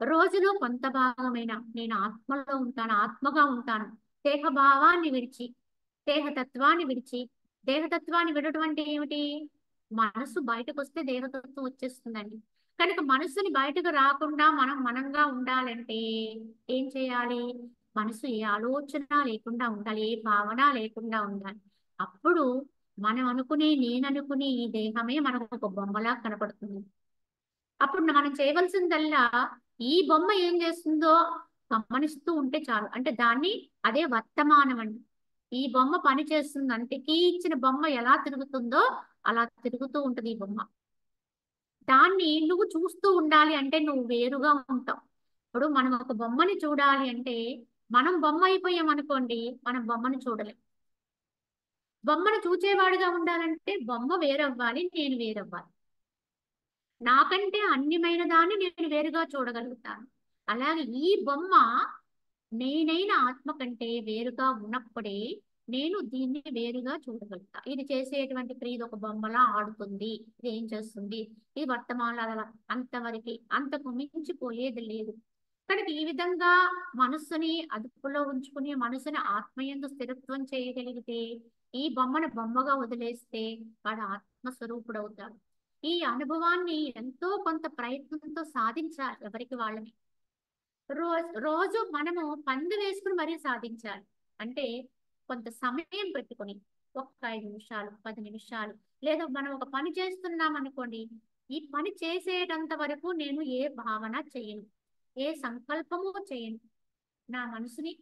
[SPEAKER 1] రోజులో కొంత భాగమైన నేను ఆత్మలో ఉంటాను, ఆత్మగా ఉంటాను, దేహభావాన్ని విడిచి దేహతత్వాన్ని విడిచి దేహతత్వాన్ని విడటం అంటే ఏమిటి? మనసు బయటకు వస్తే దేహతత్వం వచ్చేస్తుందండి. కనుక మనసుని బయటకు రాకుండా మనం మనంగా ఉండాలంటే ఏం చేయాలి? మనసు ఏ ఆలోచన లేకుండా ఉండాలి, ఏ భావన లేకుండా ఉండాలి. అప్పుడు మనం అనుకునే నేను అనుకునే ఈ దేహమే మనకు ఒక బొమ్మలా కనపడుతుంది. అప్పుడు మనం చేయవలసిందల్లా ఈ బొమ్మ ఏం చేస్తుందో గమనిస్తూ ఉంటే చాలు. అంటే దాన్ని అదే వర్తమానం అండి. ఈ బొమ్మ పని చేస్తుంది అంటే కీ ఇచ్చిన బొమ్మ ఎలా తిరుగుతుందో అలా తిరుగుతూ ఉంటది ఈ బొమ్మ. దాన్ని నువ్వు చూస్తూ ఉండాలి అంటే నువ్వు వేరుగా ఉంటావు. ఇప్పుడు మనం ఒక బొమ్మని చూడాలి అంటే మనం బొమ్మ అయిపోయాం అనుకోండి, మనం బొమ్మని చూడలేం. బొమ్మను చూచేవాడిగా ఉండాలంటే బొమ్మ వేరవ్వాలి, నేను వేరవ్వాలి. నాకంటే అన్యమైన దాన్ని నేను వేరుగా చూడగలుగుతాను. అలాగే ఈ బొమ్మ నేనైన ఆత్మ కంటే వేరుగా ఉన్నప్పుడే నేను దీన్ని వేరుగా చూడగలుగుతా. ఇది చేసేటువంటి క్రియ ఇది ఒక బొమ్మలా ఆడుతుంది, ఇది ఏం చేస్తుంది, ఇది వర్తమానాల అంతవరకు, అంతకు మించిపోయేది లేదు. కనుక ఈ విధంగా మనస్సుని అదుపులో ఉంచుకుని మనసుని ఆత్మయందు స్థిరత్వం చేయగలిగితే ఈ బొమ్మను బొమ్మగా వదిలేస్తే వాడు ఆత్మస్వరూపుడు అవుతాడు. ఈ అనుభవాన్ని ఎంతో కొంత ప్రయత్నంతో సాధించాలి ఎవరికి వాళ్ళని. రోజు మనము పందు వేసుకుని మరీ సాధించాలి. అంటే కొంత సమయం పెట్టుకొని ఒక 5 నిమిషాలు 10 నిమిషాలు, లేదా మనం ఒక పని చేస్తున్నాం అనుకోండి, ఈ పని చేసేటంత వరకు నేను ఏ భావన చేయను, ఏ సంకల్పము చేయను, నా మనసుని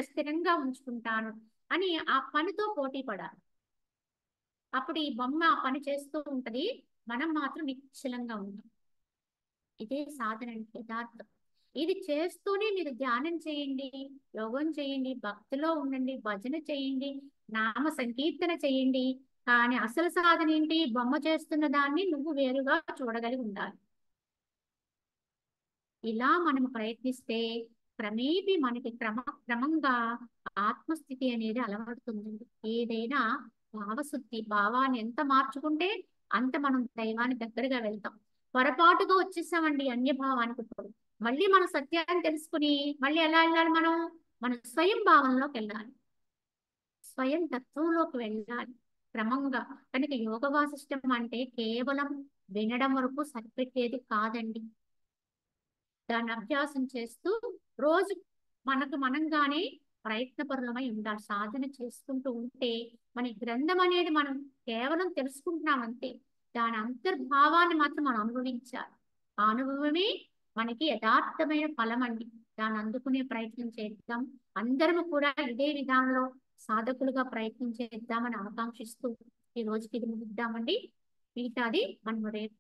[SPEAKER 1] స్థిరంగా ఉంచుకుంటాను అని ఆ పనితో పోటీ పడాలి. అప్పుడు ఈ బొమ్మ ఆ పని చేస్తూ ఉంటది, మనం మాత్రం నిశ్చలంగా ఉంటాం. ఇదే సాధన యథార్థం. ఇది చేస్తూనే మీరు ధ్యానం చేయండి, యోగం చేయండి, భక్తిలో ఉండండి, భజన చేయండి, నామ సంకీర్తన చేయండి. కానీ అసలు సాధన ఏంటి? బొమ్మ చేస్తున్న దాన్ని నువ్వు వేరుగా చూడగలిగి ఉండాలి. ఇలా మనం ప్రయత్నిస్తే క్రమేపీ మనకి క్రమంగా ఆత్మస్థితి అనేది అలవడుతుందండి. ఏదైనా భావశుద్ధి, భావాన్ని ఎంత మార్చుకుంటే అంత మనం దైవాన్ని దగ్గరగా వెళ్తాం. పొరపాటుగా వచ్చేసామండి అన్యభావానికి. ఇప్పుడు మళ్ళీ మన సత్యాన్ని తెలుసుకుని మళ్ళీ ఎలా వెళ్ళాలి? మనం మన స్వయం భావంలోకి వెళ్ళాలి, స్వయం తత్వంలోకి వెళ్ళాలి క్రమంగా. కనుక యోగ వాసిష్టం అంటే కేవలం వినడం వరకు సరిపెట్టేది కాదండి. దాన్ని అభ్యాసం చేస్తూ రోజు మనకు మనంగానే ప్రయత్నపరులమై ఉండాలి. సాధన చేసుకుంటూ ఉంటే మన ఈ గ్రంథం అనేది మనం కేవలం తెలుసుకుంటున్నాం అంతే. దాని అంతర్భావాన్ని మాత్రం మనం అనుభవించాలి. ఆ అనుభవమే మనకి యథార్థమైన ఫలం అండి. దాన్ని అందుకునే ప్రయత్నం చేద్దాం. అందరము కూడా ఇదే విధానంలో సాధకులుగా ప్రయత్నం చేద్దామని ఆకాంక్షిస్తూ ఈ రోజుకి ఇది ముగిద్దామండి. మిగతాది మనం రేపు